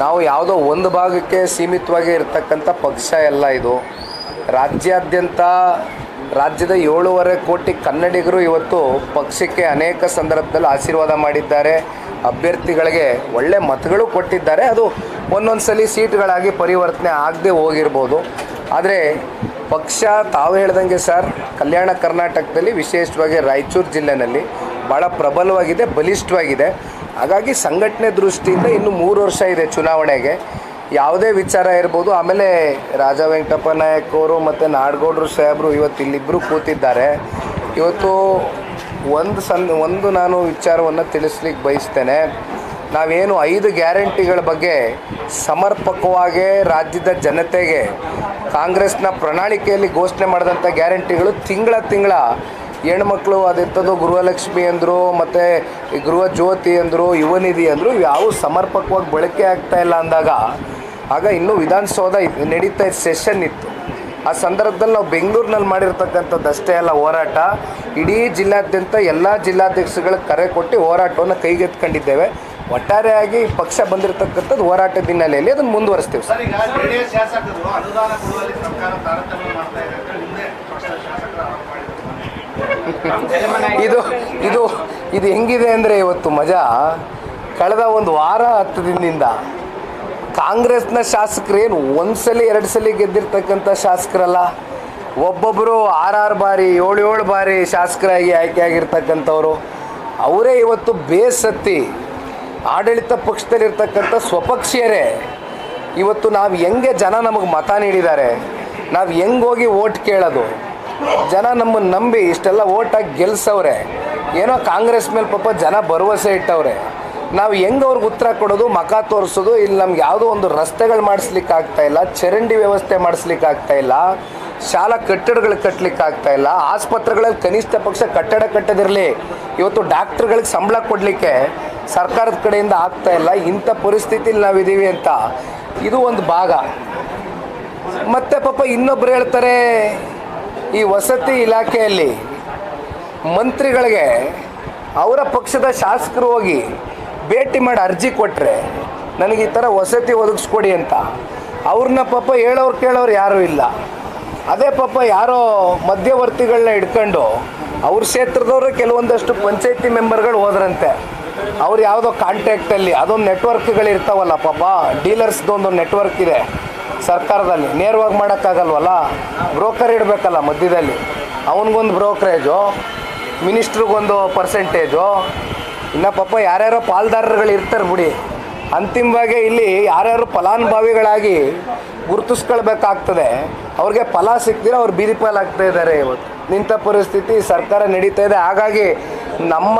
ನಾವು ಯಾವುದೋ ಒಂದು ಭಾಗಕ್ಕೆ ಸೀಮಿತವಾಗಿ ಇರತಕ್ಕಂಥ ಪಕ್ಷ ಎಲ್ಲ ಇದು. ರಾಜ್ಯಾದ್ಯಂತ ರಾಜ್ಯದ 7.5 ಕೋಟಿ ಕನ್ನಡಿಗರು ಇವತ್ತು ಪಕ್ಷಕ್ಕೆ ಅನೇಕ ಸಂದರ್ಭದಲ್ಲಿ ಆಶೀರ್ವಾದ ಮಾಡಿದ್ದಾರೆ. ಅಭ್ಯರ್ಥಿಗಳಿಗೆ ಒಳ್ಳೆ ಮತಗಳು ಕೊಟ್ಟಿದ್ದಾರೆ. ಅದು ಒಂದೊಂದು ಸಲ ಸೀಟ್ಗಳಾಗಿ ಪರಿವರ್ತನೆ ಆಗದೆ ಹೋಗಿರ್ಬೋದು. ಆದರೆ ಪಕ್ಷ ತಾವು ಹೇಳ್ದಂಗೆ ಸರ್, ಕಲ್ಯಾಣ ಕರ್ನಾಟಕದಲ್ಲಿ ವಿಶೇಷವಾಗಿ ರಾಯಚೂರು ಜಿಲ್ಲೆಯಲ್ಲಿ ಭಾಳ ಪ್ರಬಲವಾಗಿದೆ, ಬಲಿಷ್ಠವಾಗಿದೆ. ಹಾಗಾಗಿ ಸಂಘಟನೆ ದೃಷ್ಟಿಯಿಂದ ಇನ್ನು 3 ವರ್ಷ ಇದೆ ಚುನಾವಣೆಗೆ. ಯಾವುದೇ ವಿಚಾರ ಇರ್ಬೋದು. ಆಮೇಲೆ ರಾಜಾ ವೆಂಕಟಪ್ಪ ನಾಯಕ್ ಅವರು ಮತ್ತು ನಾಡಗೌಡರು ಸಾಹೇಬರು ಇವತ್ತು ಇಲ್ಲಿಬ್ಬರು ಕೂತಿದ್ದಾರೆ. ಇವತ್ತು ಒಂದು ನಾನು ವಿಚಾರವನ್ನು ತಿಳಿಸ್ಲಿಕ್ಕೆ ಬಯಸ್ತೇನೆ. ನಾವೇನು 5 ಗ್ಯಾರಂಟಿಗಳ ಬಗ್ಗೆ ಸಮರ್ಪಕವಾಗಿ ರಾಜ್ಯದ ಜನತೆಗೆ ಕಾಂಗ್ರೆಸ್ನ ಪ್ರಣಾಳಿಕೆಯಲ್ಲಿ ಘೋಷಣೆ ಮಾಡಿದಂಥ ಗ್ಯಾರಂಟಿಗಳು ತಿಂಗಳ ಹೆಣ್ಮಕ್ಳು ಅದೆಂಥದ್ದು ಗೃಹಲಕ್ಷ್ಮಿ ಅಂದರು, ಮತ್ತು ಗೃಹ ಜ್ಯೋತಿ ಅಂದರು, ಯುವ ನಿಧಿ ಅಂದರು, ಯಾವ ಸಮರ್ಪಕವಾಗಿ ಬಳಕೆ ಆಗ್ತಾಯಿಲ್ಲ ಅಂದಾಗ ಆಗ ಇನ್ನೂ ವಿಧಾನಸೌಧ ನಡೀತಾ ಸೆಷನ್ ಇತ್ತು. ಆ ಸಂದರ್ಭದಲ್ಲಿ ನಾವು ಬೆಂಗಳೂರಿನಲ್ಲಿ ಮಾಡಿರ್ತಕ್ಕಂಥದ್ದು ಅಷ್ಟೇ ಅಲ್ಲ, ಹೋರಾಟ ಇಡೀ ಜಿಲ್ಲಾದ್ಯಂತ ಎಲ್ಲ ಜಿಲ್ಲಾಧ್ಯಕ್ಷಗಳಿಗೆ ಕರೆ ಕೊಟ್ಟು ಹೋರಾಟವನ್ನು ಕೈಗೆತ್ಕೊಂಡಿದ್ದೇವೆ. ಒಟ್ಟಾರೆಯಾಗಿ ಪಕ್ಷ ಬಂದಿರತಕ್ಕಂಥದ್ದು ಹೋರಾಟದ ಹಿನ್ನೆಲೆಯಲ್ಲಿ ಅದನ್ನು ಮುಂದುವರಿಸ್ತೀವಿ. ಸರ್, ಈಗ JDS ಶಾಸಕರು ಅನುದಾನ ಕೊಡುವಲ್ಲಿ ಸರ್ಕಾರ ತಾರತಮ್ಯ ಮಾಡ್ತಾ ಇದೆ ಅಂತ ಹಿಂದೆ ಪಕ್ಷದ ಶಾಸಕರು ಆರೋಪ ಮಾಡಿದ್ದಾರೆ. ಇದು ಹೆಂಗಿದೆ ಅಂದರೆ ಇವತ್ತು ಮಜಾ, ಕಳೆದ ಒಂದು ವಾರ 10 ದಿನದಿಂದ ಕಾಂಗ್ರೆಸ್ನ ಶಾಸಕರೇನು 1 ಸಲ 2 ಸಲ ಗೆದ್ದಿರ್ತಕ್ಕಂಥ ಶಾಸಕರಲ್ಲ, ಒಬ್ಬೊಬ್ಬರು 6 ಬಾರಿ 7 ಬಾರಿ ಶಾಸಕರಾಗಿ ಆಯ್ಕೆ ಆಗಿರ್ತಕ್ಕಂಥವ್ರು. ಅವರೇ ಇವತ್ತು ಬೇಸತ್ತಿ ಆಡಳಿತ ಪಕ್ಷದಲ್ಲಿರ್ತಕ್ಕಂಥ ಸ್ವಪಕ್ಷೀಯರೇ ಇವತ್ತು ನಾವು ಹೆಂಗೆ ಜನ ನಮಗೆ ಮತ ನೀಡಿದ್ದಾರೆ, ನಾವು ಹೆಂಗೆ ಹೋಗಿ ಓಟ್ ಕೇಳೋದು, ಜನ ನಮ್ಮನ್ನು ನಂಬಿ ಇಷ್ಟೆಲ್ಲ ಓಟಾಗಿ ಗೆಲ್ಸವ್ರೆ, ಏನೋ ಕಾಂಗ್ರೆಸ್ ಮೇಲೆ ಪಾಪ ಜನ ಭರವಸೆ ಇಟ್ಟವ್ರೆ, ನಾವು ಹೆಂಗೆ ಅವ್ರಿಗೆ ಉತ್ತರ ಕೊಡೋದು, ಮಖ ತೋರಿಸೋದು. ಇಲ್ಲಿ ನಮ್ಗೆ ಯಾವುದೋ ಒಂದು ರಸ್ತೆಗಳು ಮಾಡಿಸ್ಲಿಕ್ಕೆ ಆಗ್ತಾಯಿಲ್ಲ, ಚರಂಡಿ ವ್ಯವಸ್ಥೆ ಮಾಡಿಸ್ಲಿಕ್ಕೆ ಆಗ್ತಾಯಿಲ್ಲ, ಶಾಲಾ ಕಟ್ಟಡಗಳು ಕಟ್ಟಲಿಕ್ಕೆ ಆಗ್ತಾಯಿಲ್ಲ, ಆಸ್ಪತ್ರೆಗಳಲ್ಲಿ ಕನಿಷ್ಠ ಪಕ್ಷ ಕಟ್ಟಡ ಕಟ್ಟದಿರಲಿ ಇವತ್ತು ಡಾಕ್ಟ್ರುಗಳಿಗೆ ಸಂಬಳ ಕೊಡಲಿಕ್ಕೆ ಸರ್ಕಾರದ ಕಡೆಯಿಂದ ಆಗ್ತಾಯಿಲ್ಲ. ಇಂಥ ಪರಿಸ್ಥಿತಿಲಿ ನಾವಿದ್ದೀವಿ ಅಂತ ಇದು ಒಂದು ಭಾಗ. ಮತ್ತು ಪಾಪ ಇನ್ನೊಬ್ರು ಹೇಳ್ತಾರೆ, ಈ ವಸತಿ ಇಲಾಖೆಯಲ್ಲಿ ಮಂತ್ರಿಗಳಿಗೆ ಅವರ ಪಕ್ಷದ ಶಾಸಕರು ಹೋಗಿ ಭೇಟಿ ಮಾಡಿ ಅರ್ಜಿ ಕೊಟ್ಟರೆ ನನಗೆ ಈ ಥರ ವಸತಿ ಒದಗಿಸ್ಕೊಡಿ ಅಂತ, ಅವ್ರನ್ನ ಪಾಪ ಹೇಳೋರು ಕೇಳೋರು ಯಾರೂ ಇಲ್ಲ. ಅದೇ ಪಾಪ ಯಾರೋ ಮಧ್ಯವರ್ತಿಗಳನ್ನ ಹಿಡ್ಕೊಂಡು ಅವ್ರ ಕ್ಷೇತ್ರದವರು ಕೆಲವೊಂದಷ್ಟು ಪಂಚಾಯತಿ ಮೆಂಬರ್ಗಳು ಹೋದ್ರಂತೆ. ಅವ್ರು ಯಾವುದೋ ಕಾಂಟ್ಯಾಕ್ಟಲ್ಲಿ ಅದೊಂದು ನೆಟ್ವರ್ಕ್ಗಳಿರ್ತಾವಲ್ಲ ಪಾಪ, ಡೀಲರ್ಸ್ದೊಂದು ನೆಟ್ವರ್ಕ್ ಇದೆ ಸರ್ಕಾರದಲ್ಲಿ, ನೇರವಾಗಿ ಮಾಡೋಕ್ಕಾಗಲ್ವಲ್ಲ, ಬ್ರೋಕರ್ ಇಡಬೇಕಲ್ಲ ಮಧ್ಯದಲ್ಲಿ. ಅವನಿಗೊಂದು ಬ್ರೋಕರೇಜು, ಮಿನಿಸ್ಟ್ರಿಗೊಂದು ಪರ್ಸೆಂಟೇಜು, ಇನ್ನು ಪಾಪ ಯಾರ್ಯಾರೋ ಪಾಲ್ದಾರರುಗಳು ಇರ್ತಾರೆ ಬಿಡಿ. ಅಂತಿಮವಾಗಿ ಇಲ್ಲಿ ಯಾರ್ಯಾರು ಫಲಾನುಭವಿಗಳಾಗಿ ಗುರುತಿಸ್ಕೊಳ್ಬೇಕಾಗ್ತದೆ, ಅವ್ರಿಗೆ ಫಲ ಸಿಕ್ತಿರೋ ಅವ್ರು ಬೀದಿ ಪಾಲಾಗ್ತಾ ಇದ್ದಾರೆ. ಇವತ್ತು ನಿಂಥ ಪರಿಸ್ಥಿತಿ ಸರ್ಕಾರ ನಡೀತಾ ಇದೆ. ಹಾಗಾಗಿ ನಮ್ಮ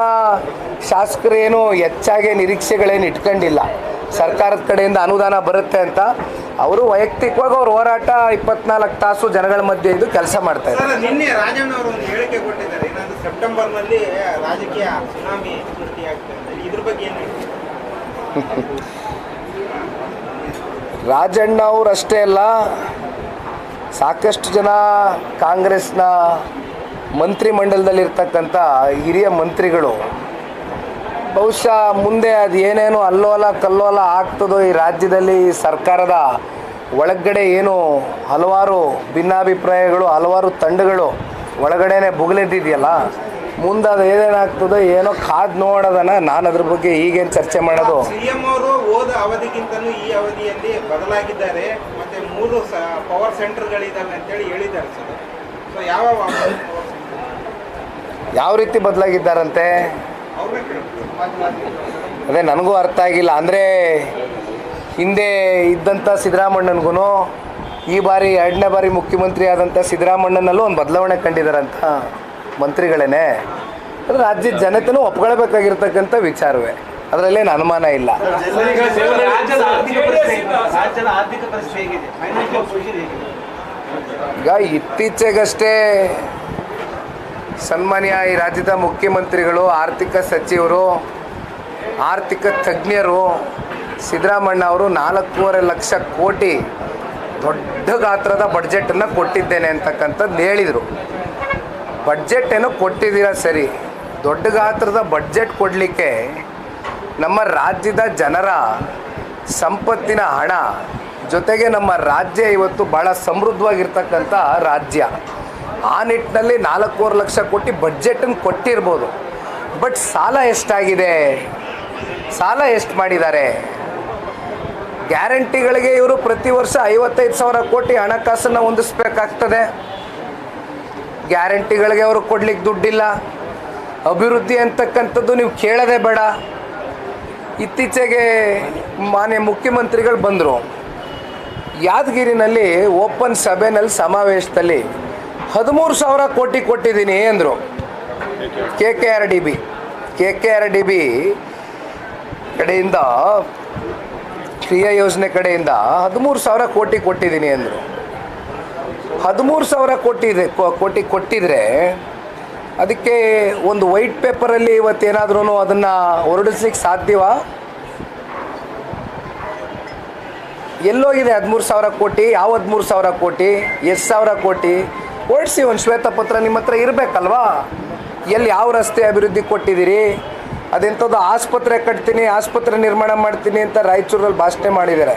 ಶಾಸಕರೇನು ಹೆಚ್ಚಾಗಿ ನಿರೀಕ್ಷೆಗಳೇನು ಇಟ್ಕೊಂಡಿಲ್ಲ, ಸರ್ಕಾರದ ಕಡೆಯಿಂದ ಅನುದಾನ ಬರುತ್ತೆ ಅಂತ. ಅವರು ವೈಯಕ್ತಿಕವಾಗಿ ಅವ್ರ ಹೋರಾಟ 24 ತಾಸು ಜನಗಳ ಮಧ್ಯೆ ಇದು ಕೆಲಸ ಮಾಡ್ತಾ ಇದ್ದಾರೆ. ನಿನ್ನೆ ರಾಜಣ್ಣ ಅವರು ಒಂದು ಹೇಳಿಕೆ ಕೊಟ್ಟಿದ್ದಾರೆ, ಏನಾದರೂ ಸೆಪ್ಟೆಂಬರ್ನಲ್ಲಿ ರಾಜಕೀಯ ಸುನಾಮಿ ಸೃಷ್ಟಿಯಾಗ್ತದೆ, ಇದ್ರ ಬಗ್ಗೆ ಏನು ಹೇಳ್ತೀವಿ? ರಾಜಣ್ಣ ಅವರು ಅಷ್ಟೇ ಅಲ್ಲ, ಸಾಕಷ್ಟು ಜನ ಕಾಂಗ್ರೆಸ್ನ ಮಂತ್ರಿಮಂಡಲದಲ್ಲಿರ್ತಕ್ಕಂಥ ಹಿರಿಯ ಮಂತ್ರಿಗಳು ಬಹುಶಃ ಮುಂದೆ ಅದು ಏನೇನು ಅಲ್ಲೋಲ ಕಲ್ಲೋಲ ಆಗ್ತದೋ ಈ ರಾಜ್ಯದಲ್ಲಿ, ಸರ್ಕಾರದ ಒಳಗಡೆ ಏನು ಹಲವಾರು ಭಿನ್ನಾಭಿಪ್ರಾಯಗಳು, ಹಲವಾರು ತಂಡಗಳು ಒಳಗಡೆನೆ ಬುಗಲೆದ್ದಿದೆಯಲ್ಲ, ಮುಂದೆ ಅದು ಏನೇನಾಗ್ತದೋ ಏನೋ ಕಾದು ನೋಡೋದನ್ನ. ನಾನು ಅದ್ರ ಬಗ್ಗೆ ಈಗೇನು ಚರ್ಚೆ ಮಾಡೋದು. ಸಿಎಂ ಅವರು ಹೋದ ಅವಧಿಗಿಂತಲೂ ಈ ಅವಧಿಯಲ್ಲಿ ಬದಲಾಗಿದ್ದಾರೆ, ಮತ್ತೆ 3 ಪವರ್ ಸೆಂಟರ್ಗಳಿದ್ದಾವೆ ಅಂತೇಳಿ ಹೇಳಿದ್ದಾರೆ ಸರ್. ಸೊ ಯಾವ ರೀತಿ ಬದಲಾಗಿದ್ದಾರಂತೆ ಅದೇ ನನಗೂ ಅರ್ಥ ಆಗಿಲ್ಲ. ಅಂದರೆ ಹಿಂದೆ ಇದ್ದಂಥ ಸಿದ್ದರಾಮಣ್ಣನಿಗೂ ಈ ಬಾರಿ 2ನೇ ಬಾರಿ ಮುಖ್ಯಮಂತ್ರಿ ಆದಂಥ ಸಿದ್ದರಾಮಣ್ಣನಲ್ಲೂ ಒಂದು ಬದಲಾವಣೆ ಕಂಡಿದ್ದಾರಂಥ ಮಂತ್ರಿಗಳೇ. ಅದು ರಾಜ್ಯದ ಜನತೆನೂ ಒಪ್ಕೊಳ್ಬೇಕಾಗಿರ್ತಕ್ಕಂಥ ವಿಚಾರವೇ, ಅದರಲ್ಲೇನು ಅನುಮಾನ ಇಲ್ಲ. ಈಗ ಇತ್ತೀಚೆಗಷ್ಟೇ ಸನ್ಮಾನ್ಯ ಈ ರಾಜ್ಯದ ಮುಖ್ಯಮಂತ್ರಿಗಳು, ಆರ್ಥಿಕ ಸಚಿವರು, ಆರ್ಥಿಕ ತಜ್ಞರು ಸಿದ್ದರಾಮಣ್ಣ ಅವರು 4.5 ಲಕ್ಷ ಕೋಟಿ ದೊಡ್ಡ ಗಾತ್ರದ ಬಡ್ಜೆಟನ್ನು ಕೊಟ್ಟಿದ್ದೇನೆ ಅಂತಕ್ಕಂಥದ್ದು ಹೇಳಿದರು. ಬಡ್ಜೆಟ್ ಏನೋ ಕೊಟ್ಟಿದ್ದೀರ ಸರಿ, ದೊಡ್ಡ ಗಾತ್ರದ ಬಡ್ಜೆಟ್ ಕೊಡಲಿಕ್ಕೆ ನಮ್ಮ ರಾಜ್ಯದ ಜನರ ಸಂಪತ್ತಿನ ಹಣ ಜೊತೆಗೆ ನಮ್ಮ ರಾಜ್ಯ ಇವತ್ತು ಭಾಳ ಸಮೃದ್ಧವಾಗಿರ್ತಕ್ಕಂಥ ರಾಜ್ಯ. ಆ ನಿಟ್ಟಿನಲ್ಲಿ 4.5 ಲಕ್ಷ ಕೋಟಿ ಬಡ್ಜೆಟನ್ನು ಕೊಟ್ಟಿರ್ಬೋದು. ಬಟ್ ಸಾಲ ಎಷ್ಟಾಗಿದೆ, ಸಾಲ ಎಷ್ಟು ಮಾಡಿದ್ದಾರೆ? ಗ್ಯಾರಂಟಿಗಳಿಗೆ ಇವರು ಪ್ರತಿ ವರ್ಷ 55,000 ಕೋಟಿ ಹಣಕಾಸನ್ನು ಹೊಂದಿಸ್ಬೇಕಾಗ್ತದೆ. ಗ್ಯಾರಂಟಿಗಳಿಗೆ ಅವರು ಕೊಡ್ಲಿಕ್ಕೆ ದುಡ್ಡಿಲ್ಲ. ಅಭಿವೃದ್ಧಿ ಅಂತಕ್ಕಂಥದ್ದು ನೀವು ಕೇಳೋದೇ ಬೇಡ. ಇತ್ತೀಚೆಗೆ ಮಾನ್ಯ ಮುಖ್ಯಮಂತ್ರಿಗಳು ಬಂದರು, ಯಾದಗಿರಿನಲ್ಲಿ ಓಪನ್ ಸಭೆಯಲ್ಲಿ ಸಮಾವೇಶದಲ್ಲಿ 13,000 ಕೋಟಿ ಕೊಟ್ಟಿದ್ದೀನಿ ಅಂದರು. KKRDB ಕಡೆಯಿಂದ, ಕ್ರಿಯಾ ಯೋಜನೆ ಕಡೆಯಿಂದ 13,000 ಕೋಟಿ ಕೊಟ್ಟಿದ್ದೀನಿ ಅಂದರು. 13,000 ಕೋಟಿ ಕೊಟ್ಟಿದ್ರೆ ಅದಕ್ಕೆ ಒಂದು ವೈಟ್ ಪೇಪರಲ್ಲಿ ಇವತ್ತೇನಾದ್ರೂ ಅದನ್ನು ಹೊರಡಿಸ್ಲಿಕ್ಕೆ ಸಾಧ್ಯವಾ? ಎಲ್ಲೋಗಿದೆ 13,000 ಕೋಟಿ? ಯಾವ 13,000 ಕೋಟಿ? ಎಷ್ಟು ಸಾವಿರ ಕೋಟಿ? ಹೊರಡಿಸಿ ಒಂದು ಶ್ವೇತಪತ್ರ ನಿಮ್ಮ ಹತ್ರ ಇರಬೇಕಲ್ವಾ? ಎಲ್ಲಿ ಯಾವ ರಸ್ತೆ ಅಭಿವೃದ್ಧಿ ಕೊಟ್ಟಿದ್ದೀರಿ? ಅದೆಂಥದ್ದು ಆಸ್ಪತ್ರೆ ಕಟ್ತೀನಿ, ಆಸ್ಪತ್ರೆ ನಿರ್ಮಾಣ ಮಾಡ್ತೀನಿ ಅಂತ ರಾಯಚೂರಲ್ಲಿ ಭಾಷಣೆ ಮಾಡಿದ್ದಾರೆ.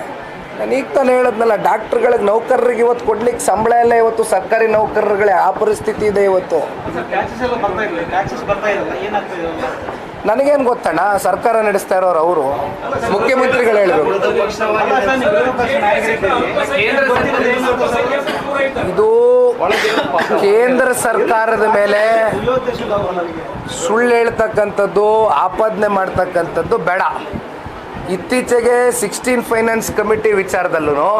ನಾನು ಈಗ ತಾನು ಹೇಳೋದ್ನಲ್ಲ, ಡಾಕ್ಟ್ರುಗಳಿಗೆ, ನೌಕರರಿಗೆ ಇವತ್ತು ಕೊಡ್ಲಿಕ್ಕೆ ಸಂಬಳ ಎಲ್ಲ ಇವತ್ತು ಸರ್ಕಾರಿ ನೌಕರರುಗಳೇ ಆ ಪರಿಸ್ಥಿತಿ ಇದೆ ಇವತ್ತು. ನನಗೇನು ಗೊತ್ತಣ್ಣ, ಸರ್ಕಾರ ನಡೆಸ್ತಾ ಇರೋರು ಅವರು, ಮುಖ್ಯಮಂತ್ರಿಗಳು ಹೇಳಬೇಕು. ಇದು ಕೇಂದ್ರ ಸರ್ಕಾರದ ಮೇಲೆ ಸುಳ್ಳು ಹೇಳ್ತಕ್ಕಂಥದ್ದು, ಆಪಾದನೆ ಮಾಡ್ತಕ್ಕಂಥದ್ದು ಬೇಡ. ಇತ್ತೀಚೆಗೆ 16 ಫೈನಾನ್ಸ್ ಕಮಿಟಿ ವಿಚಾರದಲ್ಲೂ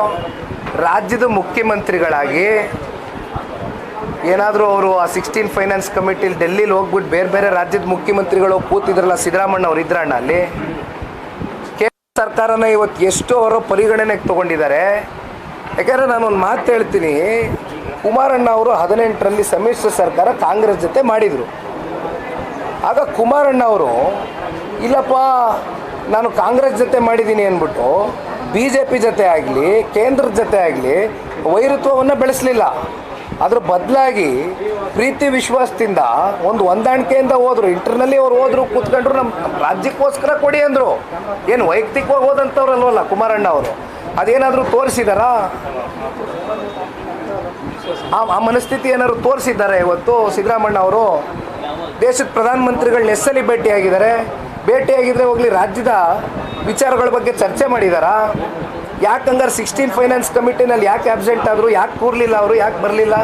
ರಾಜ್ಯದ ಮುಖ್ಯಮಂತ್ರಿಗಳಾಗಿ ಏನಾದರೂ ಅವರು ಆ 16 ಫೈನಾನ್ಸ್ ಕಮಿಟಿಲಿ ಡೆಲ್ಲಿಲಿ ಹೋಗ್ಬಿಟ್ಟು ಬೇರೆ ಬೇರೆ ರಾಜ್ಯದ ಮುಖ್ಯಮಂತ್ರಿಗಳು ಕೂತಿದ್ರಲ್ಲ, ಸಿದ್ದರಾಮಣ್ಣ ಅವರು ಇದ್ರಣ್ಣ ಅಲ್ಲಿ. ಕೇಂದ್ರ ಸರ್ಕಾರನ ಇವತ್ತು ಎಷ್ಟು ಅವರು ಪರಿಗಣನೆಗೆ ತೊಗೊಂಡಿದ್ದಾರೆ. ಯಾಕೆಂದರೆ ನಾನೊಂದು ಮಾತು ಹೇಳ್ತೀನಿ, ಕುಮಾರಣ್ಣ ಅವರು 18ರಲ್ಲಿ ಸಮ್ಮಿಶ್ರ ಸರ್ಕಾರ ಕಾಂಗ್ರೆಸ್ ಜೊತೆ ಮಾಡಿದರು. ಆಗ ಕುಮಾರಣ್ಣ ಅವರು ಇಲ್ಲಪ್ಪ ನಾನು ಕಾಂಗ್ರೆಸ್ ಜೊತೆ ಮಾಡಿದ್ದೀನಿ ಅಂದ್ಬಿಟ್ಟು BJP ಜೊತೆ ಆಗಲಿ ಕೇಂದ್ರದ ಜೊತೆ ಆಗಲಿ ವೈರತ್ವವನ್ನು ಬೆಳೆಸಲಿಲ್ಲ. ಅದ್ರ ಬದಲಾಗಿ ಪ್ರೀತಿ ವಿಶ್ವಾಸದಿಂದ ಒಂದು ಹೊಂದಾಣಿಕೆಯಿಂದ ಹೋದ್ರು. ಇಂಟರ್ನಲ್ಲಿ ಅವ್ರು ಹೋದ್ರು, ಕೂತ್ಕೊಂಡ್ರು, ನಮ್ಮ ರಾಜ್ಯಕ್ಕೋಸ್ಕರ ಕೊಡಿ ಅಂದರು. ಏನು ವೈಯಕ್ತಿಕವಾಗಿ ಹೋದಂಥವ್ರಲ್ವಲ್ಲ ಕುಮಾರಣ್ಣ ಅವರು. ಅದೇನಾದರೂ ತೋರಿಸಿದಾರಾ? ಆ ಮನಸ್ಥಿತಿ ಏನಾದ್ರು ತೋರಿಸಿದ್ದಾರೆ ಇವತ್ತು ಸಿದ್ದರಾಮಣ್ಣ ಅವರು? ದೇಶದ ಪ್ರಧಾನಮಂತ್ರಿಗಳನ್ನ ಎಸ್ಸಲಿ ಭೇಟಿಯಾಗಿದ್ದರೆ ಹೋಗಲಿ, ರಾಜ್ಯದ ವಿಚಾರಗಳ ಬಗ್ಗೆ ಚರ್ಚೆ ಮಾಡಿದಾರಾ? ಯಾಕೆ ಹಂಗಾರೆ 16 ಫೈನಾನ್ಸ್ ಕಮಿಟಿನಲ್ಲಿ ಯಾಕೆ ಆಬ್ಸೆಂಟ್ ಆದರು? ಯಾಕೆ ಕೂರಲಿಲ್ಲ ಅವರು? ಯಾಕೆ ಬರಲಿಲ್ಲ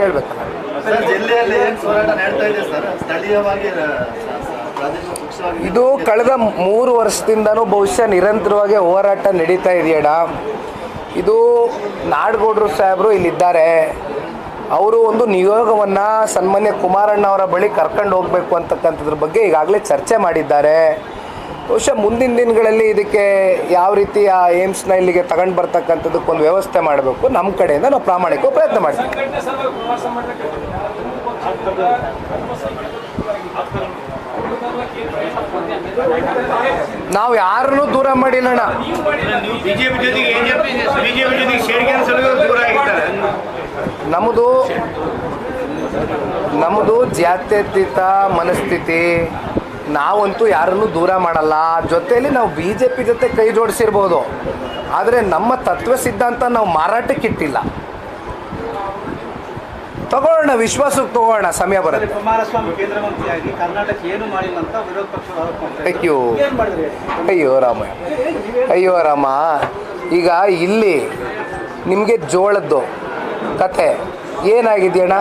ಹೇಳ್ಬೇಕಲ್ಲ. ಜಿಲ್ಲೆಯಲ್ಲಿ ಏನು ಹೋರಾಟ ನಡೀತಾ ಇದೆ ಸರ್, ಸ್ಥಳೀಯವಾಗಿ ಪ್ರಾದೇಶಿಕ ಪಕ್ಷವಾಗಿ ಇದು ಕಳೆದ 3 ವರ್ಷದಿಂದನೂ ಬಹುಶಃ ನಿರಂತರವಾಗಿ ಹೋರಾಟ ನಡೀತಾ ಇದೆಯಡ. ಇದು ನಾಡಗೌಡರು ಸಾಹೇಬರು ಇಲ್ಲಿದ್ದಾರೆ. ಅವರು ಒಂದು ನಿಯೋಗವನ್ನು ಸನ್ಮಾನ್ಯ ಕುಮಾರಣ್ಣ ಅವರ ಬಳಿ ಕರ್ಕೊಂಡು ಹೋಗಬೇಕು ಅಂತಕ್ಕಂಥದ್ರ ಬಗ್ಗೆ ಈಗಾಗಲೇ ಚರ್ಚೆ ಮಾಡಿದ್ದಾರೆ. ಬಹುಶಃ ಮುಂದಿನ ದಿನಗಳಲ್ಲಿ ಇದಕ್ಕೆ ಯಾವ ರೀತಿ ಆ ಏಮ್ಸ್ನ ಇಲ್ಲಿಗೆ ತಗೊಂಡು ಬರ್ತಕ್ಕಂಥದ್ದಕ್ಕೊಂದು ವ್ಯವಸ್ಥೆ ಮಾಡಬೇಕು. ನಮ್ಮ ಕಡೆಯಿಂದ ನಾವು ಪ್ರಾಮಾಣಿಕ ಪ್ರಯತ್ನ ಮಾಡ್ತೀವಿ. ನಾವು ಯಾರನ್ನೂ ದೂರ ಮಾಡಿಲ್ಲಣ್ಣ. ಬಿಜೆಪಿ ಜೊತೆಗೆ ಸೇರಿಕೆ ದೂರ ಆಗಿದ್ದಾರೆ. ನಮ್ಮದು ಜಾತ್ಯತೀತ ಮನಸ್ಥಿತಿ. ನಾವಂತೂ ಯಾರನ್ನೂ ದೂರ ಮಾಡಲ್ಲ. ಜೊತೆಯಲ್ಲಿ ನಾವು BJP ಜೊತೆ ಕೈ ಜೋಡಿಸಿರ್ಬೋದು, ಆದರೆ ನಮ್ಮ ತತ್ವ ಸಿದ್ಧಾಂತ ನಾವು ಮಾರಾಟಕ್ಕಿಟ್ಟಿಲ್ಲ. ತಗೊಳ್ಳೋಣ, ವಿಶ್ವಾಸಕ್ಕೆ ತಗೊಳ್ಳೋಣ, ಸಮಯ ಬರುತ್ತೆ. ಕುಮಾರಸ್ವಾಮಿ ಕೇಂದ್ರ ಮಂತ್ರಿಯಾಗಿ ಕರ್ನಾಟಕ ಏನು ಮಾಡಿಲ್ಲ ಅಂತ ವಿರೋಧ ಪಕ್ಷ ಅಯ್ಯೋ ರಾಮ. ಈಗ ಇಲ್ಲಿ ನಿಮಗೆ ಜೋಳದ್ದು ಕತೆ ಏನಾಗಿದೆಯಣ್ಣ?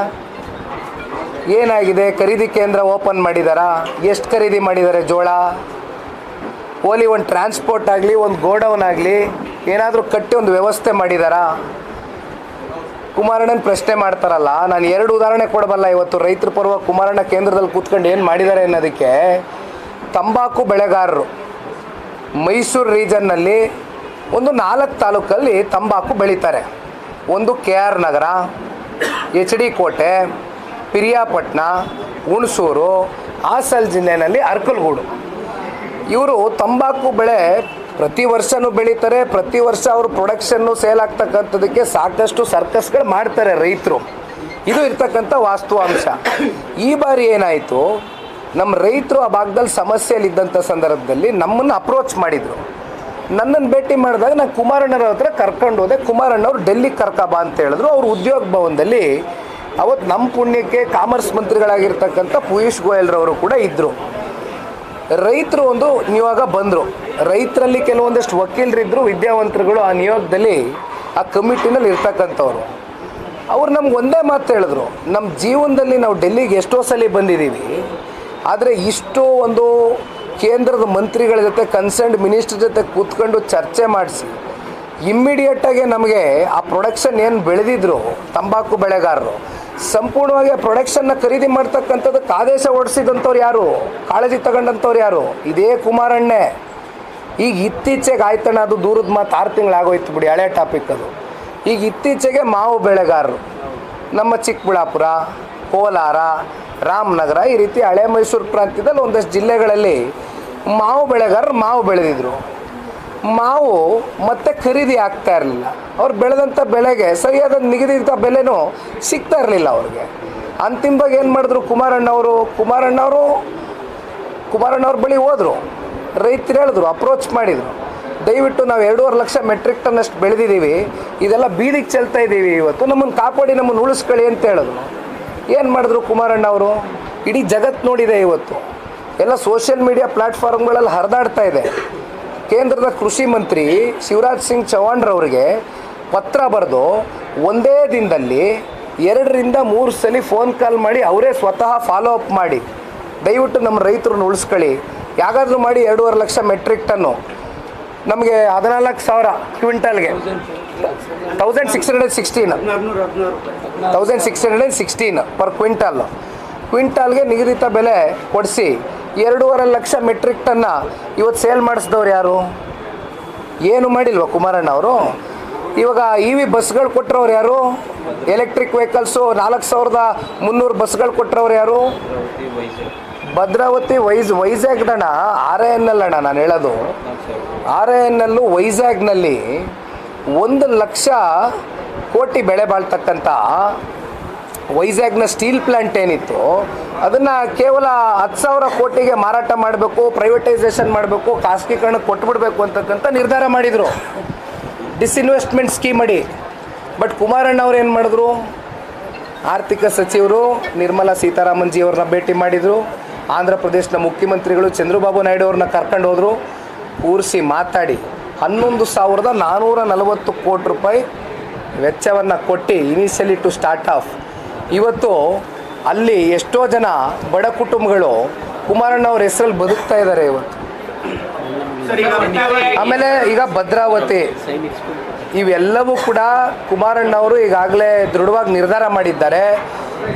ಏನಾಗಿದೆ? ಖರೀದಿ ಕೇಂದ್ರ ಓಪನ್ ಮಾಡಿದಾರಾ? ಎಷ್ಟು ಖರೀದಿ ಮಾಡಿದ್ದಾರೆ ಜೋಳ? ಓಲಿ ಒಂದು ಟ್ರಾನ್ಸ್ಪೋರ್ಟ್ ಆಗಲಿ, ಒಂದು ಗೋಡೌನ್ ಆಗಲಿ ಏನಾದರೂ ಕಟ್ಟಿ ಒಂದು ವ್ಯವಸ್ಥೆ ಮಾಡಿದಾರಾ? ಕುಮಾರಣ್ಣನ ಪ್ರಶ್ನೆ ಮಾಡ್ತಾರಲ್ಲ, ನಾನು 2 ಉದಾಹರಣೆ ಕೊಡಬಲ್ಲ. ಇವತ್ತು ರೈತರ ಪರ್ವ ಕುಮಾರಣ್ಣ ಕೇಂದ್ರದಲ್ಲಿ ಕೂತ್ಕೊಂಡು ಏನು ಮಾಡಿದ್ದಾರೆ ಅನ್ನೋದಕ್ಕೆ, ತಂಬಾಕು ಬೆಳೆಗಾರರು ಮೈಸೂರು ರೀಜನ್ನಲ್ಲಿ ಒಂದು 4 ತಾಲೂಕಲ್ಲಿ ತಂಬಾಕು ಬೆಳೀತಾರೆ. ಒಂದು KR ನಗರ, HD ಕೋಟೆ, ಪಿರಿಯಾಪಟ್ಟಣ, ಹುಣಸೂರು, ಹಾಸನ ಜಿಲ್ಲೆಯಲ್ಲಿ ಅರಕಲಗೂಡು. ಇವರು ತಂಬಾಕು ಬೆಳೆ ಪ್ರತಿ ವರ್ಷವೂ ಬೆಳೀತಾರೆ. ಪ್ರತಿ ವರ್ಷ ಅವರು ಪ್ರೊಡಕ್ಷನ್ನು ಸೇಲ್ ಆಗ್ತಕ್ಕಂಥದ್ದಕ್ಕೆ ಸಾಕಷ್ಟು ಸರ್ಕಸ್ಗಳು ಮಾಡ್ತಾರೆ ರೈತರು. ಇದು ಇರ್ತಕ್ಕಂಥ ವಾಸ್ತವಾಂಶ. ಈ ಬಾರಿ ಏನಾಯಿತು, ನಮ್ಮ ರೈತರು ಆ ಭಾಗದಲ್ಲಿ ಸಮಸ್ಯೆಯಲ್ಲಿದ್ದಂಥ ಸಂದರ್ಭದಲ್ಲಿ ನಮ್ಮನ್ನು ಅಪ್ರೋಚ್ ಮಾಡಿದರು. ನನ್ನನ್ನು ಭೇಟಿ ಮಾಡಿದಾಗ ನಾನು ಕುಮಾರಣ್ಣರ ಹತ್ರ ಕರ್ಕೊಂಡು ಹೋದೆ. ಕುಮಾರಣ್ಣವ್ರು ಡೆಲ್ಲಿಗೆ ಕರ್ಕಬಾ ಅಂತ ಹೇಳಿದ್ರು. ಅವರು ಉದ್ಯೋಗ ಭವನದಲ್ಲಿ ಅವತ್ತು ನಮ್ಮ ಪುಣ್ಯಕ್ಕೆ ಕಾಮರ್ಸ್ ಮಂತ್ರಿಗಳಾಗಿರ್ತಕ್ಕಂಥ ಪಿಯೂಷ್ ಗೋಯಲ್ರವರು ಕೂಡ ಇದ್ದರು. ರೈತರು ಒಂದು ನಿಯೋಗ ಬಂದರು. ರೈತರಲ್ಲಿ ಕೆಲವೊಂದಷ್ಟು ವಕೀಲರಿದ್ದರು, ವಿದ್ಯಾವಂತರುಗಳು ಆ ನಿಯೋಗದಲ್ಲಿ, ಆ ಕಮಿಟಿನಲ್ಲಿ ಇರ್ತಕ್ಕಂಥವ್ರು. ಅವ್ರು ನಮ್ಗೆ ಒಂದೇ ಮಾತು ಹೇಳಿದ್ರು, ನಮ್ಮ ಜೀವನದಲ್ಲಿ ನಾವು ಡೆಲ್ಲಿಗೆ ಎಷ್ಟೋ ಸಲ ಬಂದಿದ್ದೀವಿ, ಆದರೆ ಇಷ್ಟು ಒಂದು ಕೇಂದ್ರದ ಮಂತ್ರಿಗಳ ಜೊತೆ, ಕನ್ಸರ್ನ್ಡ್ ಮಿನಿಸ್ಟರ್ ಜೊತೆ ಕೂತ್ಕೊಂಡು ಚರ್ಚೆ ಮಾಡಿಸಿ ಇಮ್ಮಿಡಿಯೇಟಾಗಿ ನಮಗೆ ಆ ಪ್ರೊಡಕ್ಷನ್ ಏನು ಬೆಳೆದಿದ್ರು ತಂಬಾಕು ಬೆಳೆಗಾರರು, ಸಂಪೂರ್ಣವಾಗಿ ಆ ಪ್ರೊಡಕ್ಷನ್ನ ಖರೀದಿ ಮಾಡ್ತಕ್ಕಂಥದ್ದಕ್ಕೆ ಆದೇಶ ಹೊರಡಿಸಿದಂಥವ್ರು ಯಾರು? ಕಾಳಜಿ ತಗೊಂಡಂಥವ್ರು ಯಾರು? ಇದೇ ಕುಮಾರಣ್ಣೆ. ಈಗ ಇತ್ತೀಚೆಗೆ ಆಯ್ತಣ್ಣ, ಅದು ದೂರದ ಮಾತು, 6 ತಿಂಗಳಾಗೋಯ್ತು ಬಿಡಿ, ಹಳೆ ಟಾಪಿಕ್ ಅದು. ಈಗ ಇತ್ತೀಚೆಗೆ ಮಾವು ಬೆಳೆಗಾರರು ನಮ್ಮ ಚಿಕ್ಕಬಳ್ಳಾಪುರ, ಕೋಲಾರ, ರಾಮನಗರ, ಈ ರೀತಿ ಹಳೆ ಮೈಸೂರು ಪ್ರಾಂತ್ಯದಲ್ಲಿ ಒಂದಷ್ಟು ಜಿಲ್ಲೆಗಳಲ್ಲಿ ಮಾವು ಬೆಳೆಗಾರರು ಮಾವು ಬೆಳೆದಿದ್ರು. ಮಾವು ಮತ್ತೆ ಖರೀದಿ ಆಗ್ತಾ ಇರಲಿಲ್ಲ. ಅವ್ರು ಬೆಳೆದಂಥ ಬೆಳೆಗೆ ಸರಿಯಾದ ನಿಗದಿತ ಬೆಲೆನೂ ಸಿಗ್ತಾ ಇರಲಿಲ್ಲ ಅವ್ರಿಗೆ. ಅಂತಿಮವಾಗಿ ಏನು ಮಾಡಿದ್ರು ಕುಮಾರಣ್ಣವ್ರ ಬಳಿ ಹೋದರು. ರೈತರು ಹೇಳಿದ್ರು, ಅಪ್ರೋಚ್ ಮಾಡಿದರು, ದಯವಿಟ್ಟು ನಾವು 2.5 ಲಕ್ಷ ಮೆಟ್ರಿಕ್ ಟನ್ ಅಷ್ಟು ಬೆಳೆದಿದ್ದೀವಿ, ಇದೆಲ್ಲ ಬೀದಿಗೆ ಚೆಲ್ತಾ ಇದ್ದೀವಿ, ಇವತ್ತು ನಮ್ಮನ್ನು ಕಾಪಾಡಿ, ನಮ್ಮನ್ನು ಉಳಿಸ್ಕೊಳ್ಳಿ ಅಂತ ಹೇಳಿದ್ರು. ಏನು ಮಾಡಿದ್ರು ಕುಮಾರಣ್ಣವರು? ಇಡೀ ಜಗತ್ತು ನೋಡಿದೆ. ಇವತ್ತು ಎಲ್ಲ ಸೋಷಿಯಲ್ ಮೀಡಿಯಾ ಪ್ಲ್ಯಾಟ್ಫಾರ್ಮ್ಗಳಲ್ಲಿ ಹರಿದಾಡ್ತಾ ಇದೆ. ಕೇಂದ್ರದ ಕೃಷಿ ಮಂತ್ರಿ ಶಿವರಾಜ್ ಸಿಂಗ್ ಚೌಹಾಣ್ರವರಿಗೆ ಪತ್ರ ಬರೆದು ಒಂದೇ ದಿನದಲ್ಲಿ 2 ರಿಂದ 3 ಸಲ ಫೋನ್ ಕಾಲ್ ಮಾಡಿ ಅವರೇ ಸ್ವತಃ ಫಾಲೋ ಅಪ್ ಮಾಡಿ, ದಯವಿಟ್ಟು ನಮ್ಮ ರೈತರನ್ನ ಉಳಿಸ್ಕೊಳ್ಳಿ, ಯಾಗಾದರೂ ಮಾಡಿ 2.5 ಲಕ್ಷ ಮೆಟ್ರಿಕ್ ಟನ್ನು ನಮಗೆ 14,000 ಕ್ವಿಂಟಲ್ಗೆ 1616 ಪರ್ ಕ್ವಿಂಟಾಲ್ಗೆ ನಿಗದಿತ ಬೆಲೆ ಕೊಡಿಸಿ 2.5 ಲಕ್ಷ ಮೆಟ್ರಿಕ್ ಟನ್ನ ಇವತ್ತು ಸೇಲ್ ಮಾಡಿಸಿದವ್ರು ಯಾರು? ಏನು ಮಾಡಿಲ್ವ ಕುಮಾರಣ್ಣ ಅವರು? ಇವಾಗ EV ಬಸ್ಗಳು ಕೊಟ್ಟರವ್ರು ಯಾರು? ಎಲೆಕ್ಟ್ರಿಕ್ ವೆಹಿಕಲ್ಸು 4,300 ಬಸ್ಗಳು ಕೊಟ್ಟರವ್ರು ಯಾರು? ಭದ್ರಾವತಿ ವೈಜಾಗ್ದಣ್ಣ, RINL ಅಣ್ಣ ನಾನು ಹೇಳೋದು. RINL ವೈಜಾಗ್ನಲ್ಲಿ 1 ಲಕ್ಷ ಕೋಟಿ ಬೆಳೆ ಬಾಳ್ತಕ್ಕಂಥ ವೈಜಾಗ್ನ ಸ್ಟೀಲ್ ಪ್ಲ್ಯಾಂಟ್ ಏನಿತ್ತು ಅದನ್ನು ಕೇವಲ 10,000 ಕೋಟಿಗೆ ಮಾರಾಟ ಮಾಡಬೇಕು, ಪ್ರೈವೇಟೈಸೇಷನ್ ಮಾಡಬೇಕು, ಖಾಸಗೀಕರಣಕ್ಕೆ ಕೊಟ್ಬಿಡ್ಬೇಕು ಅಂತಕ್ಕಂಥ ನಿರ್ಧಾರ ಮಾಡಿದರು, ಡಿಸ್ಇನ್ವೆಸ್ಟ್ಮೆಂಟ್ ಸ್ಕೀಮ್ ಅಡಿ. ಬಟ್ ಕುಮಾರಣ್ಣ ಅವ್ರು ಏನು ಮಾಡಿದ್ರು, ಆರ್ಥಿಕ ಸಚಿವರು ನಿರ್ಮಲಾ ಸೀತಾರಾಮನ್ ಜಿ ಅವ್ರನ್ನ ಭೇಟಿ ಮಾಡಿದರು, ಆಂಧ್ರ ಪ್ರದೇಶದ ಮುಖ್ಯಮಂತ್ರಿಗಳು ಚಂದ್ರಬಾಬು ನಾಯ್ಡು ಅವ್ರನ್ನ ಕರ್ಕೊಂಡು ಹೋದರು, ಕೂರಿಸಿ ಮಾತಾಡಿ 11,440 ಕೋಟಿ ರೂಪಾಯಿ ವೆಚ್ಚವನ್ನು ಕೊಟ್ಟು ಇನಿಷಿಯಲಿ ಟು ಸ್ಟಾರ್ಟ್ ಆಫ್. ಇವತ್ತು ಅಲ್ಲಿ ಎಷ್ಟೋ ಜನ ಬಡ ಕುಟುಂಬಗಳು ಕುಮಾರಣ್ಣ ಅವ್ರ ಹೆಸರಲ್ಲಿ ಬದುಕ್ತಾ ಇದ್ದಾರೆ ಇವತ್ತು. ಆಮೇಲೆ ಈಗ ಭದ್ರಾವತಿ ಇವೆಲ್ಲವೂ ಕೂಡ ಕುಮಾರಣ್ಣ ಅವರು ಈಗಾಗಲೇ ದೃಢವಾಗಿ ನಿರ್ಧಾರ ಮಾಡಿದ್ದಾರೆ.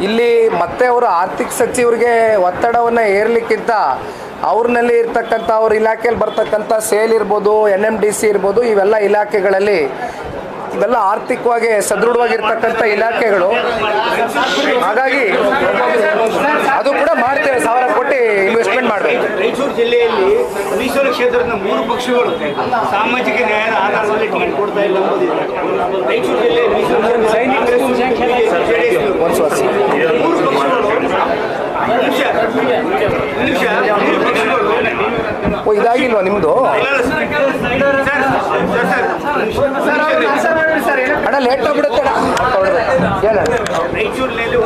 ಇಲ್ಲಿ ಮತ್ತೆ ಅವರು ಆರ್ಥಿಕ ಸಚಿವರಿಗೆ ಒತ್ತಡವನ್ನು ಹೇರಲಿಕ್ಕಿಂತ ಅವ್ರನ್ನಲ್ಲಿ ಇರ್ತಕ್ಕಂಥ ಅವ್ರ ಇಲಾಖೆಯಲ್ಲಿ ಬರ್ತಕ್ಕಂಥ ಸೇಲ್ ಇರ್ಬೋದು, NMDC ಇರ್ಬೋದು, ಇವೆಲ್ಲ ಇಲಾಖೆಗಳಲ್ಲಿ ಇವೆಲ್ಲ ಆರ್ಥಿಕವಾಗಿ ಸದೃಢವಾಗಿರ್ತಕ್ಕಂಥ ಇಲಾಖೆಗಳು. ಹಾಗಾಗಿ ಅದು ಕೂಡ ಮಾಡ್ತೇವೆ, 1,000 ಕೋಟಿ ಇನ್ವೆಸ್ಟ್ಮೆಂಟ್ ಮಾಡಬೇಕು. ರಾಯಚೂರು ಜಿಲ್ಲೆಯಲ್ಲಿ ಮೀಸಲು ಕ್ಷೇತ್ರದ 3 ಪಕ್ಷಗಳು ಸಾಮಾಜಿಕ ನ್ಯಾಯದ ಆಧಾರದಲ್ಲಿ ಟಿಕೆಟ್ ಕೊಡ್ತಾ ಇಲ್ಲ ಎಂಬುದಿದೆ. ರಾಯಚೂರು ಜಿಲ್ಲೆ ಮೀಸಲು ಇದಾಗಿಲ್ವಾ ನಿಮ್ಮದು? ಅಣ್ಣ ಲೇಟ್ ಆಗ್ಬಿಡುತ್ತೆ. ರಾಯಚೂರಿನಲ್ಲಿ